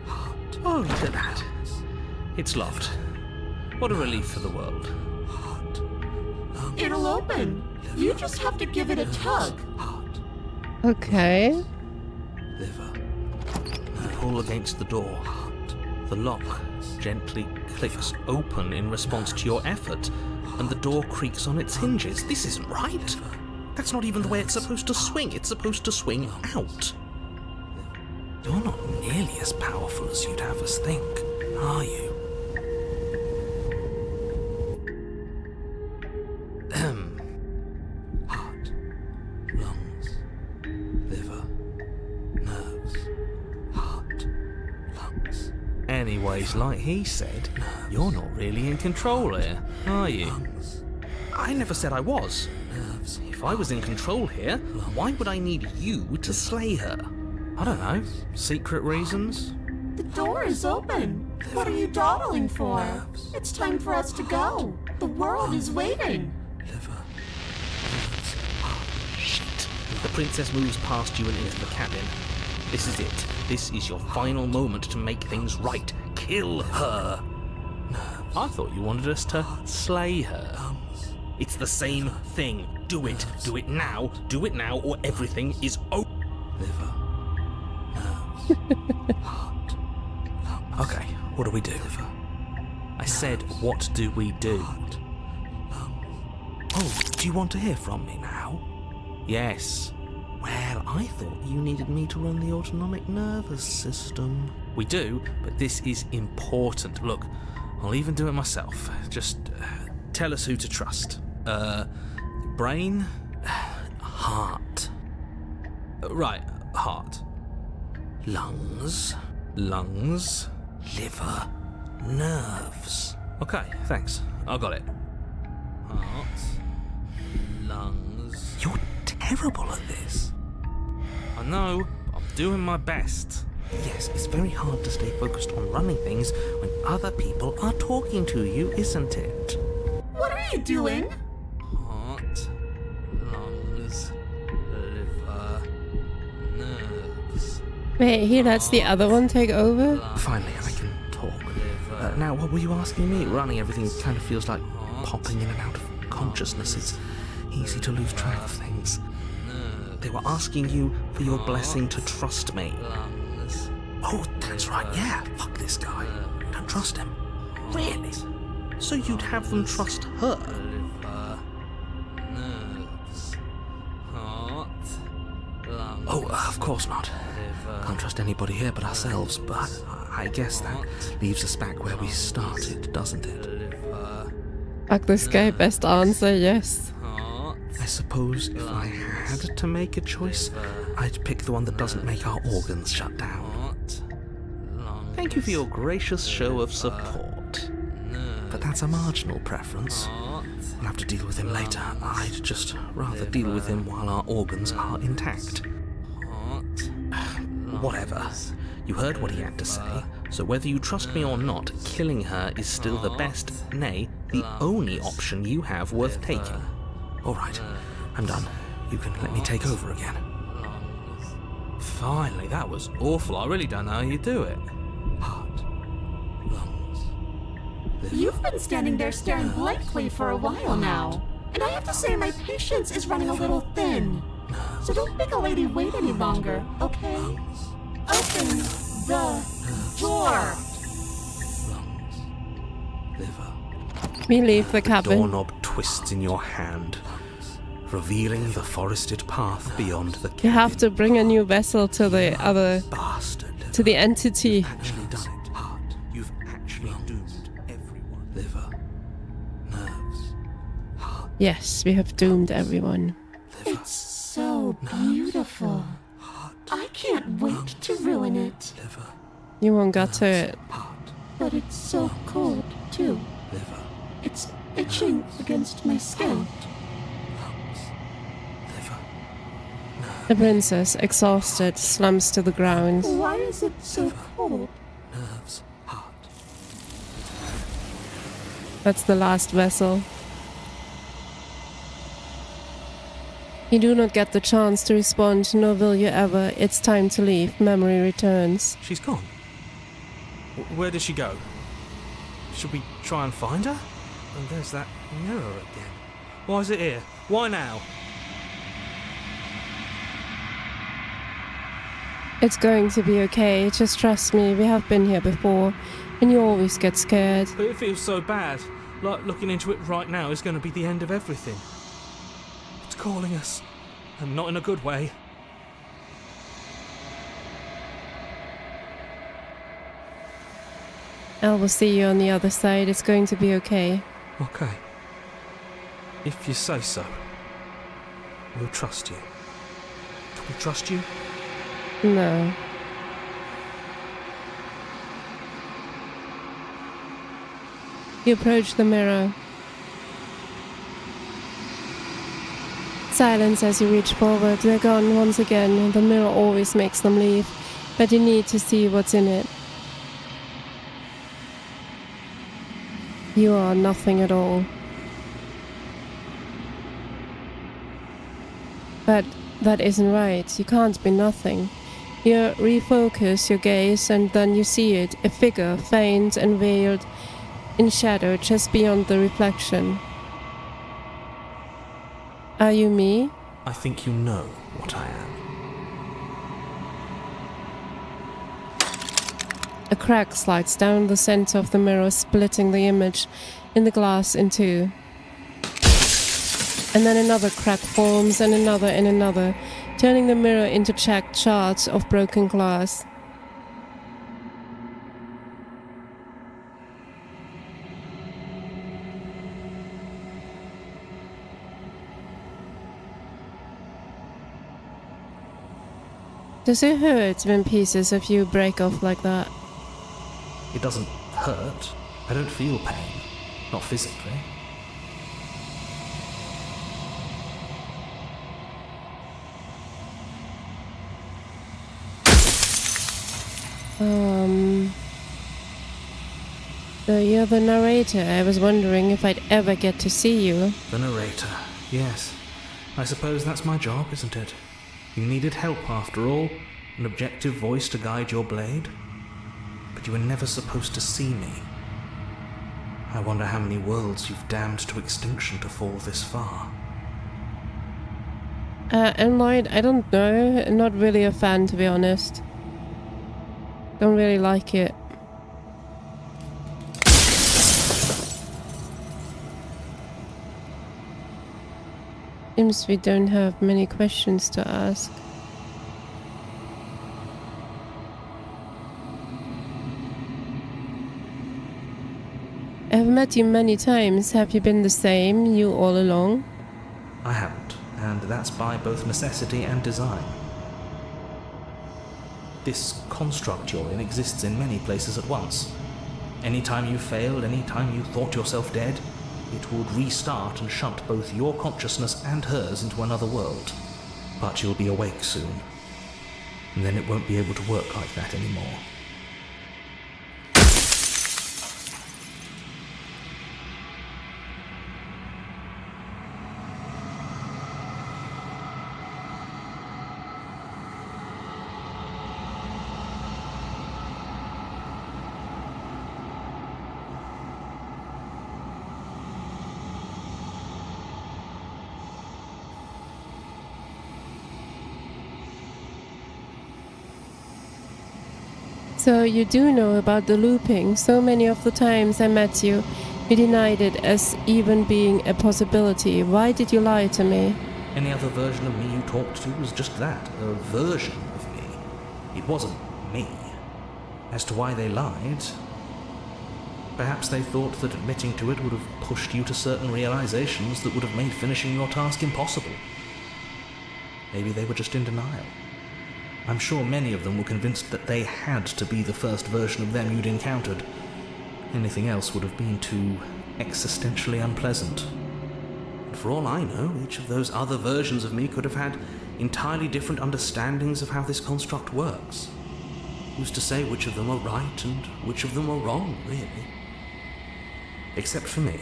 heart, Oh, look at that. It's locked. What a relief for the world. heart, lungs, It'll open. You just have to give it a tug. heart, Okay. liver, You pull against the door. The lock gently clicks open in response to your effort, and the door creaks on its hinges. This isn't right. That's not even the way it's supposed to swing. It's supposed to swing out. You're not nearly as powerful as you'd have us think, are you? heart, lungs, liver, nerves, heart, lungs, Anyways, like he said, you're not really in control here, are you? lungs, I never said I was. nerves, If I was in control here, why would I need you to slay her? I don't know. Secret reasons? The door is open. What are you dawdling for? It's time for us to go. The world is waiting. liver, Shit. The princess moves past you and into the cabin. This is it. This is your final moment to make things right. Kill her. I thought you wanted us to slay her. lungs, It's the same thing. Do it. Do it now. Do it now, or everything is over. Liver, nerves, heart, lungs. Okay, what do we do? Liver, I said, what do we do? heart, lungs. Oh, do you want to hear from me now? Yes. Well, I thought you needed me to run the autonomic nervous system. We do, but this is important. Look, I'll even do it myself. Just tell us who to trust. Brain? Heart. Right, heart. Lungs. Lungs. Liver. Nerves. Okay, thanks. I got it. Heart. Lungs. You're terrible at this. I know, I'm doing my best. Yes, it's very hard to stay focused on running things when other people are talking to you, isn't it? What are you doing? Heart, lungs, liver, nerves. Wait, he lets the other one take over? Finally, I can talk. Now, what were you asking me? Running everything kind of feels like popping in and out of consciousness. It's easy to lose track of things. They were asking you for your blessing to trust me. Oh, that's right, yeah. Fuck this guy. Don't trust him. Really? So you'd have them trust her? Oh, of course not. Can't trust anybody here but ourselves, but I guess that leaves us back where we started, doesn't it? Fuck this guy, best answer, yes. I suppose if I had to make a choice, I'd pick the one that doesn't make our organs shut down. Thank you for your gracious show of support. But that's a marginal preference. We'll have to deal with him later. I'd just rather deal with him while our organs are intact. Whatever. You heard what he had to say, so whether you trust me or not, killing her is still the best, nay, the only option you have worth taking. All right, I'm done. You can let me take over again. Finally, that was awful. I really don't know how you do it. Heart, lungs, liver. You've been standing there staring blankly for a while now. And I have to say my patience is running a little thin. So don't make a lady wait any longer, okay? Open the door. Lungs, liver, We leave the cabin. Doorknob twists in your hand, revealing the forested path beyond the cabin. You have to bring a new vessel to the other, Bastard. to the entity. Actually done it. Heart. You've actually doomed everyone. liver, nerves, heart, Yes, we have doomed everyone. liver, It's so beautiful. heart, I can't wait to ruin it. liver, You won't get to it. heart, But it's so cold, too. liver, It's itching against my skin. lungs, liver, The princess, exhausted, slumps to the ground. Why is it so cold? nerves, heart. That's the last vessel. You do not get the chance to respond, nor will you ever. It's time to leave. Memory returns. She's gone. Where did she go? Should we try and find her? And there's that mirror again. Why is it here? Why now? It's going to be okay. Just trust me. We have been here before. And you always get scared. But it feels so bad. Like looking into it right now is going to be the end of everything. It's calling us. And not in a good way. I will see you on the other side. It's going to be okay. Okay. If you say so. We'll trust you. Can we trust you? No. You approach the mirror. Silence as you reach forward. They're gone once again. The mirror always makes them leave, but you need to see what's in it. You are nothing at all. But that isn't right. You can't be nothing. You refocus your gaze and then you see it, a figure, faint and veiled, in shadow just beyond the reflection. Are you me? I think you know what I am. A crack slides down the center of the mirror, splitting the image in the glass in two. And then another crack forms, and another, turning the mirror into jagged shards of broken glass. Does it hurt when pieces of you break off like that? It doesn't hurt. I don't feel pain. Not physically. So you're the narrator. I was wondering if I'd ever get to see you. The narrator. Yes. I suppose that's my job, isn't it? You needed help after all. An objective voice to guide your blade. But you were never supposed to see me. I wonder how many worlds you've damned to extinction to fall this far. And Lloyd, I don't know. I'm not really a fan, to be honest. Don't really like it. Seems we don't have many questions to ask. I've met you many times. Have you been the same, you all along? I haven't, and that's by both necessity and design. This construct you're in exists in many places at once. Anytime you failed, anytime you thought yourself dead, it would restart and shunt both your consciousness and hers into another world. But you'll be awake soon, and then it won't be able to work like that anymore. So you do know about the looping. So many of the times I met you, you denied it as even being a possibility. Why did you lie to me? Any other version of me you talked to was just that, a version of me. It wasn't me. As to why they lied, perhaps they thought that admitting to it would have pushed you to certain realizations that would have made finishing your task impossible. Maybe they were just in denial. I'm sure many of them were convinced that they had to be the first version of them you'd encountered. Anything else would have been too existentially unpleasant. And for all I know, each of those other versions of me could have had entirely different understandings of how this construct works. Who's to say which of them are right and which of them are wrong, really? Except for me.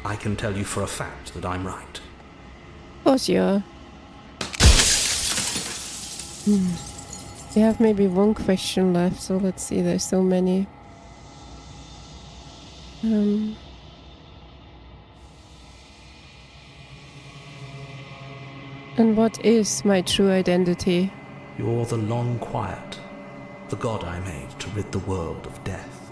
I can tell you for a fact that I'm right. Of course you are. We have maybe one question left, so let's see, there's so many. And what is my true identity? You're the long quiet, the god I made to rid the world of death.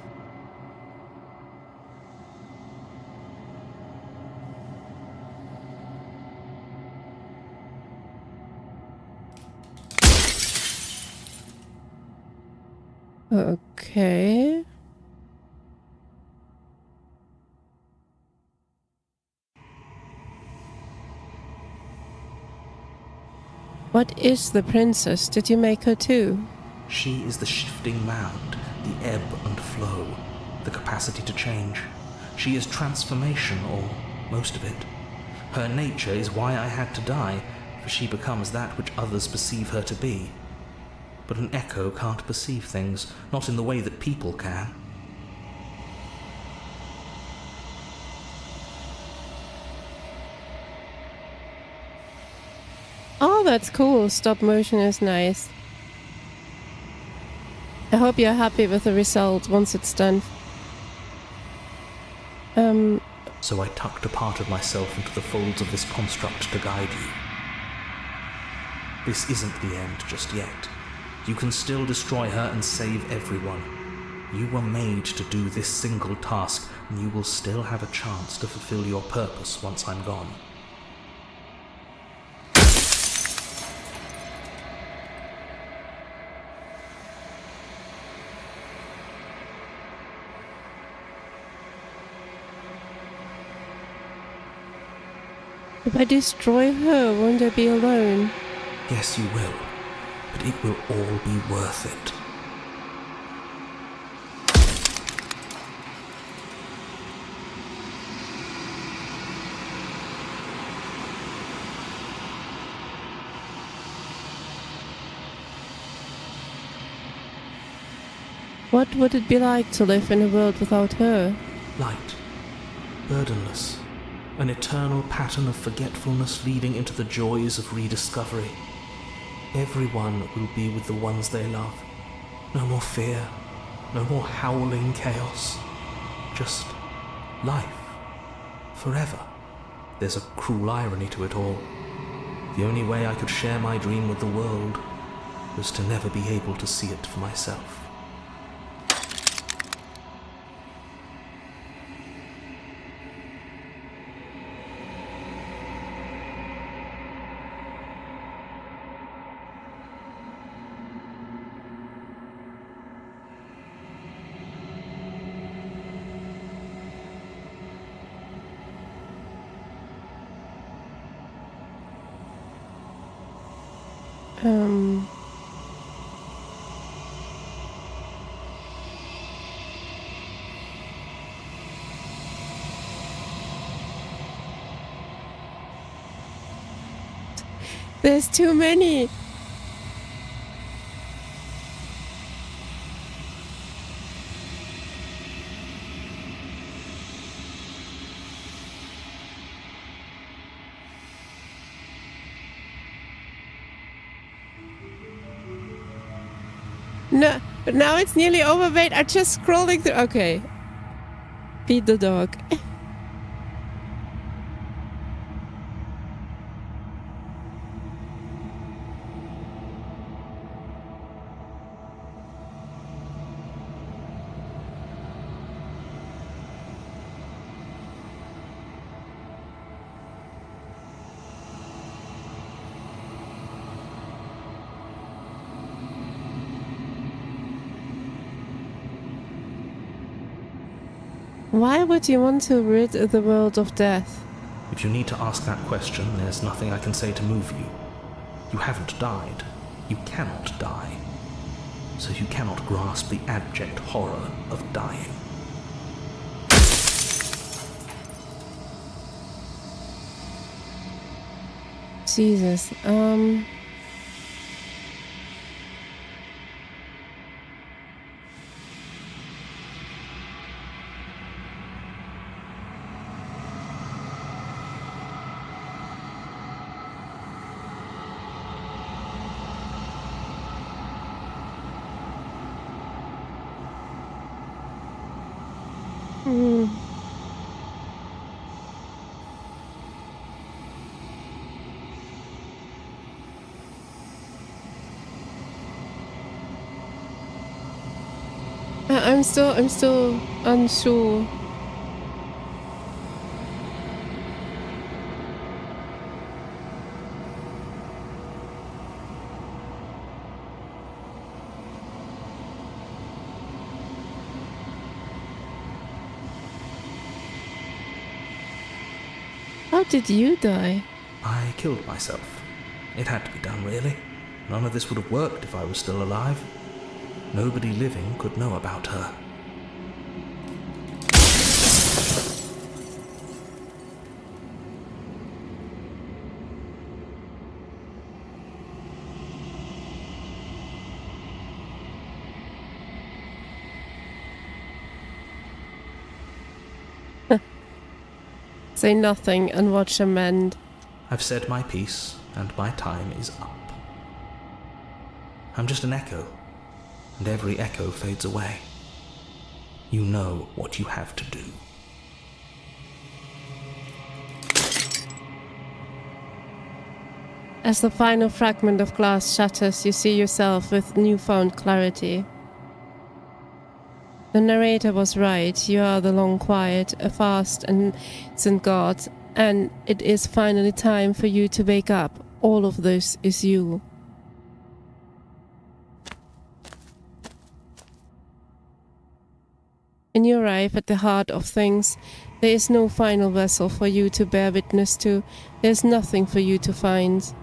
Okay. What is the princess? Did you make her too? She is the shifting mound, the ebb and flow, the capacity to change. She is transformation, or most of it. Her nature is why I had to die, for she becomes that which others perceive her to be. But an echo can't perceive things, not in the way that people can. Oh, that's cool. Stop motion is nice. I hope you're happy with the result once it's done. so I tucked a part of myself into the folds of this construct to guide you. This isn't the end just yet. You can still destroy her and save everyone. You were made to do this single task, and you will still have a chance to fulfill your purpose once I'm gone. If I destroy her, won't I be alone? Yes, you will, but it will all be worth it. What would it be like to live in a world without her? Light, burdenless, an eternal pattern of forgetfulness leading into the joys of rediscovery. Everyone will be with the ones they love. No more fear, no more howling chaos. Just life, forever. There's a cruel irony to it all. The only way I could share my dream with the world was to never be able to see it for myself. There's too many. No, but now it's nearly over. Wait, I'm just scrolling through. Okay. Feed the dog. Why would you want to rid the world of death? If you need to ask that question, there's nothing I can say to move you. You haven't died. You cannot die. So you cannot grasp the abject horror of dying. Jesus, I'm still unsure. How did you die? I killed myself. It had to be done, really. None of this would have worked if I was still alive. Nobody living could know about her. Say nothing and watch them mend. I've said my piece, and my time is up. I'm just an echo, and every echo fades away. You know what you have to do. As the final fragment of glass shatters, you see yourself with newfound clarity. The narrator was right. You are the long quiet, a fast and innocent god, and it is finally time for you to wake up. All of this is you. When you arrive at the heart of things, there is no final vessel for you to bear witness to. There is nothing for you to find.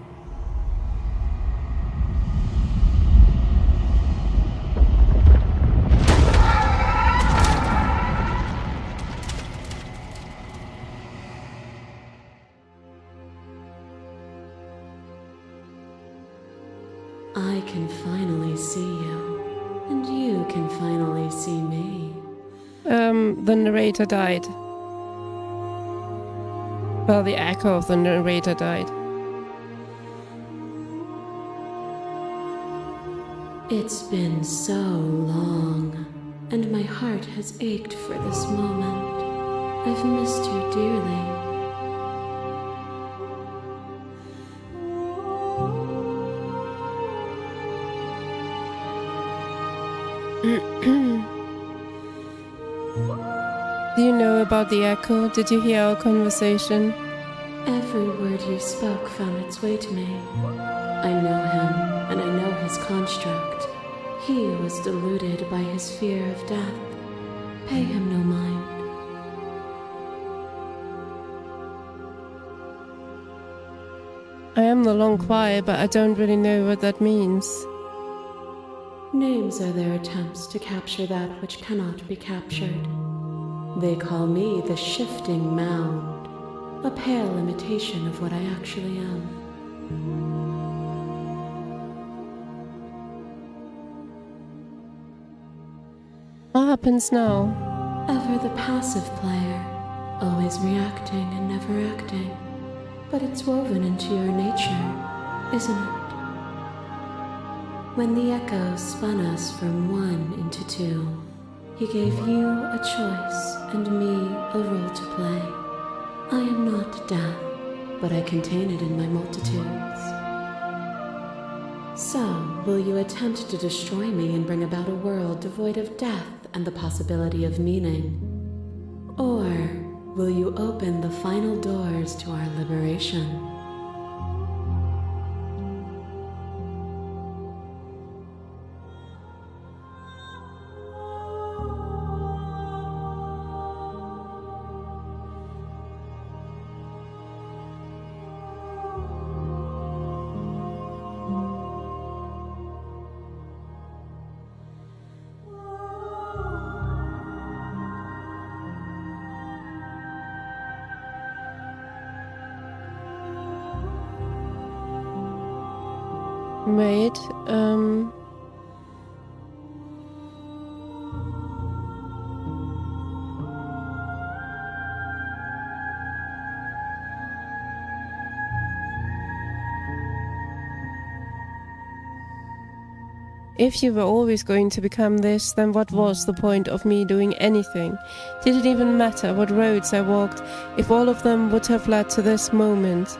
I can finally see you, and you can finally see me. The narrator died. Well, the echo of the narrator died. It's been so long, and my heart has ached for this moment. I've missed you dearly. Do you know about the echo? Did you hear our conversation? Every word you spoke found its way to me. I know him, and I know his construct. He was deluded by his fear of death. Pay him no mind. I am the long quiet, but I don't really know what that means. Names are their attempts to capture that which cannot be captured. They call me the shifting mound, a pale imitation of what I actually am. What happens now? Ever the passive player, always reacting and never acting. But it's woven into your nature, isn't it? When the echo spun us from one into two, he gave you a choice and me a role to play. I am not death, but I contain it in my multitudes. So, will you attempt to destroy me and bring about a world devoid of death and the possibility of meaning? Or will you open the final doors to our liberation? Wait, if you were always going to become this, then what was the point of me doing anything? Did it even matter what roads I walked, if all of them would have led to this moment?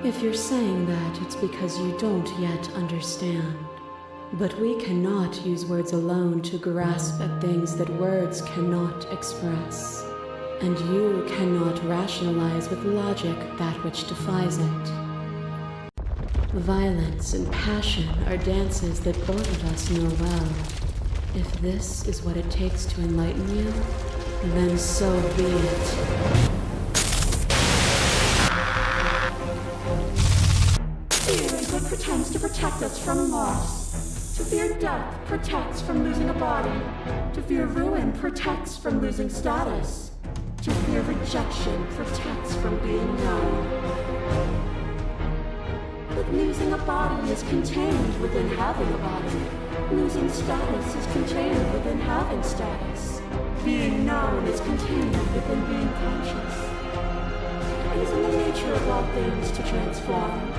If you're saying that, it's because you don't yet understand. But we cannot use words alone to grasp at things that words cannot express. And you cannot rationalize with logic that which defies it. Violence and passion are dances that both of us know well. If this is what it takes to enlighten you, then so be it. Fear is what pretends to protect us from loss. To fear death protects from losing a body. To fear ruin protects from losing status. To fear rejection protects from being known. But losing a body is contained within having a body. Losing status is contained within having status. Being known is contained within being conscious. It is in the nature of all things to transform,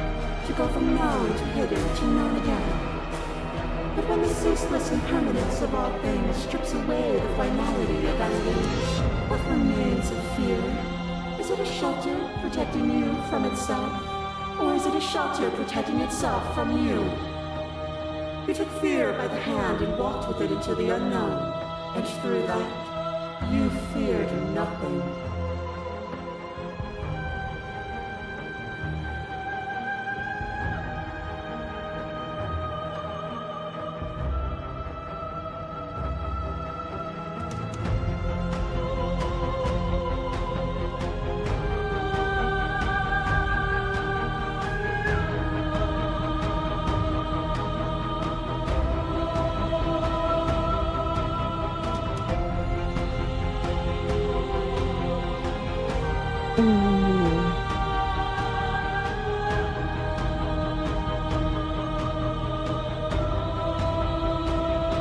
to go from known to hidden to known again. But when the ceaseless impermanence of all things strips away the finality of enemies, what remains of fear? Is it a shelter protecting you from itself? Or is it a shelter protecting itself from you? You took fear by the hand and walked with it into the unknown, and through that, you feared nothing.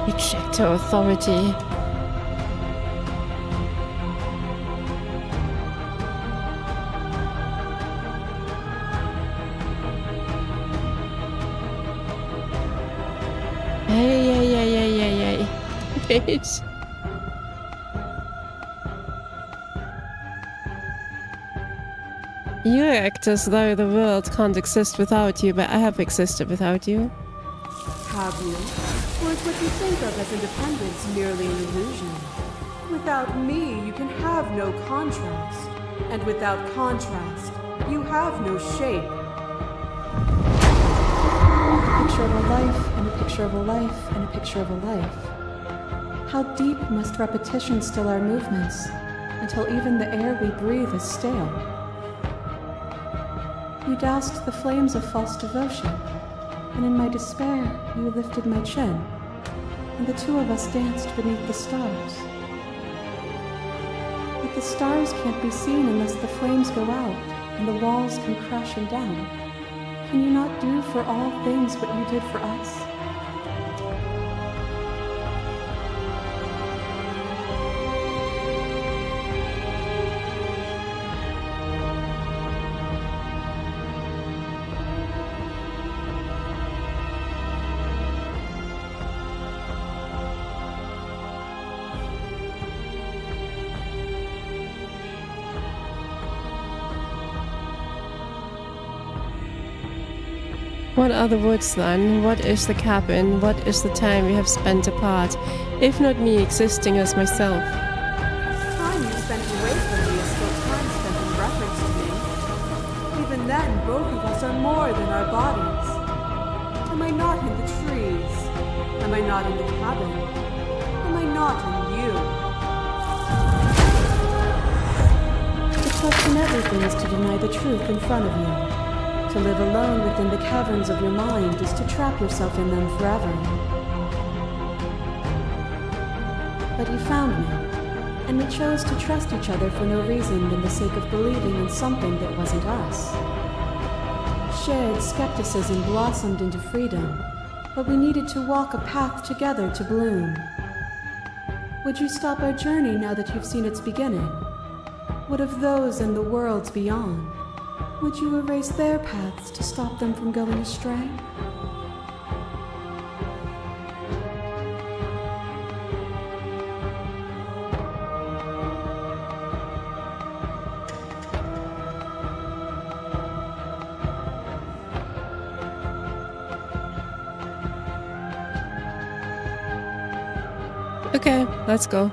Reject her authority. Hey. Bitch. You act as though the world can't exist without you, but I have existed without you. Have you? Or is what you think of as independence merely an illusion? Without me, you can have no contrast. And without contrast, you have no shape. A picture of a life, and a picture of a life, and a picture of a life. How deep must repetition still our movements, until even the air we breathe is stale? You doused the flames of false devotion, and in my despair, you lifted my chin, and the two of us danced beneath the stars. But the stars can't be seen unless the flames go out, and the walls come crashing down. Can you not do for all things what you did for us? What are the woods then? What is the cabin? What is the time we have spent apart, if not me existing as myself? Time you spent away from me is still time spent in reference to me. Even then, both of us are more than our bodies. Am I not in the trees? Am I not in the cabin? Am I not in you? To question everything is to deny the truth in front of you. To live alone within the caverns of your mind is to trap yourself in them forever. But you found me, and we chose to trust each other for no reason than the sake of believing in something that wasn't us. Shared skepticism blossomed into freedom, but we needed to walk a path together to bloom. Would you stop our journey now that you've seen its beginning? What of those in the worlds beyond? Would you erase their paths to stop them from going astray? Okay, let's go.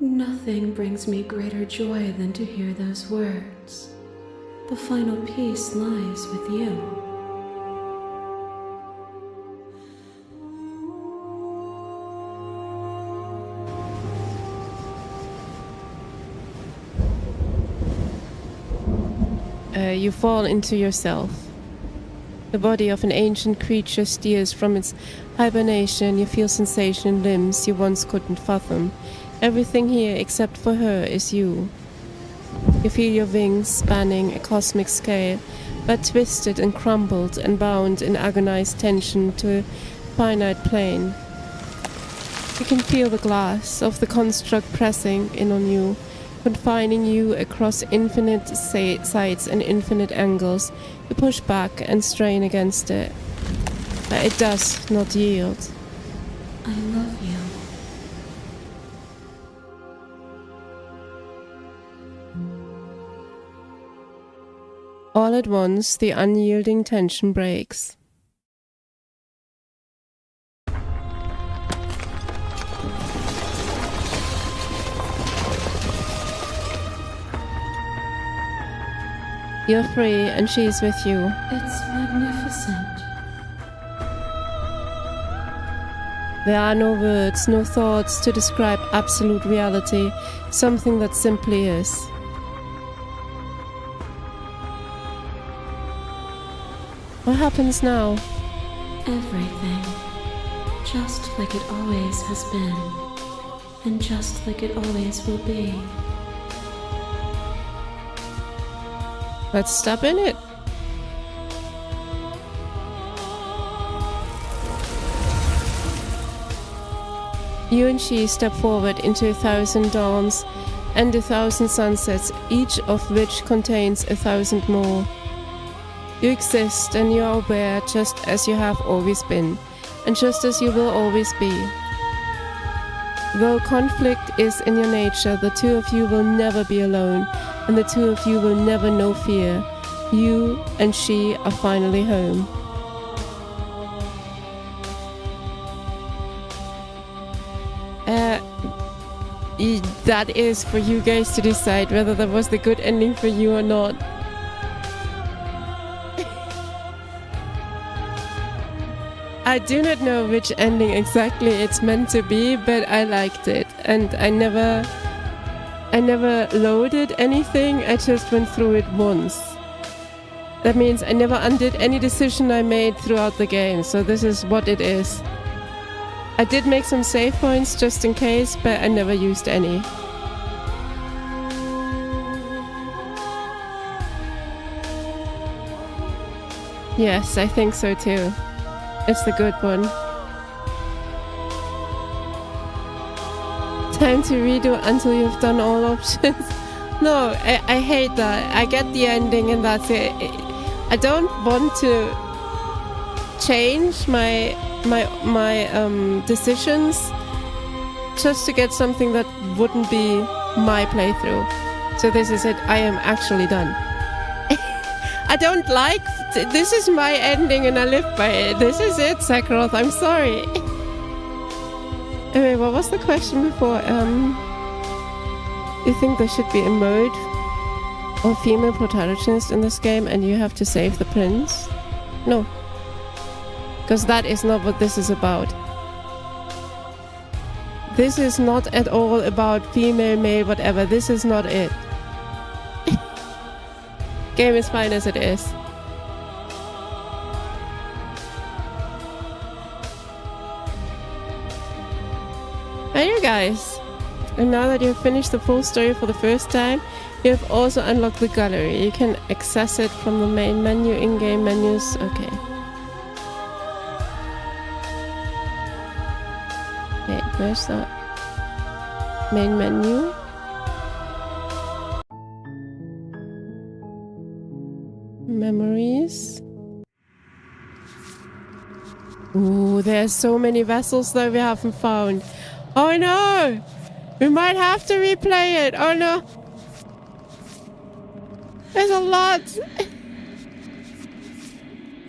Nothing brings me greater joy than to hear those words. The final peace lies with you. You fall into yourself. The body of an ancient creature steers from its hibernation. You feel sensation in limbs you once couldn't fathom. Everything here except for her is you. You feel your wings spanning a cosmic scale, but twisted and crumbled and bound in agonized tension to a finite plane. You can feel the glass of the construct pressing in on you, confining you across infinite sides and infinite angles. You push back and strain against it, but it does not yield. I love you. All at once, the unyielding tension breaks. You're free and she's with you. It's magnificent. There are no words, no thoughts to describe absolute reality, something that simply is. What happens now? Everything. Just like it always has been. And just like it always will be. Let's step in it. You and she step forward into 1,000 dawns and 1,000 sunsets, each of which contains 1,000 more. You exist and you are aware just as you have always been, and just as you will always be. Though conflict is in your nature, the two of you will never be alone, and the two of you will never know fear. You and she are finally home. That is for you guys to decide whether that was the good ending for you or not. I do not know which ending exactly it's meant to be, but I liked it, and I never loaded anything, I just went through it once. That means I never undid any decision I made throughout the game, so this is what it is. I did make some save points just in case, but I never used any. Yes, I think so too. It's the good one. Time to redo until you've done all options. No, I hate that. I get the ending and that's it. I don't want to change my decisions just to get something that wouldn't be my playthrough. So this is it. I am actually done. I don't like... This is my ending and I live by it. This is it, Sekroth. I'm sorry. Anyway, what was the question before? You think there should be a mode or female protagonist in this game and you have to save the prince? No. Because that is not what this is about. This is not at all about female, male, whatever. This is not it. Game is fine as it is. Hey you guys! And now that you've finished the full story for the first time, you have also unlocked the gallery. You can access it from the main menu, in-game menus. Okay. Okay, where's that? Main menu. Memories. Ooh, there's so many vessels that we haven't found. Oh no! We might have to replay it. Oh no! There's a lot!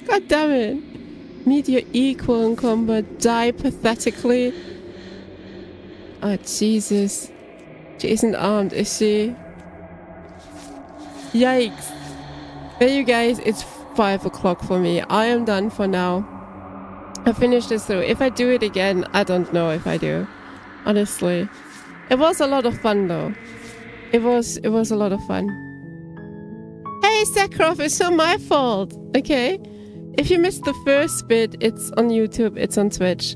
God damn it. Meet your equal in combat. Die pathetically. Oh Jesus. She isn't armed, is she? Yikes. There you guys, it's 5 o'clock for me. I am done for now. I finished this through. If I do it again, I don't know if I do. Honestly. It was a lot of fun though. It was a lot of fun. Hey Sekroth, it's not my fault. Okay? If you missed the first bit, it's on YouTube, it's on Twitch.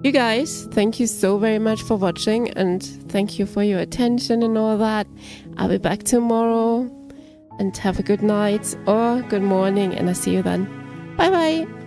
You guys, thank you so very much for watching and thank you for your attention and all that. I'll be back tomorrow and have a good night or good morning and I'll see you then. Bye bye.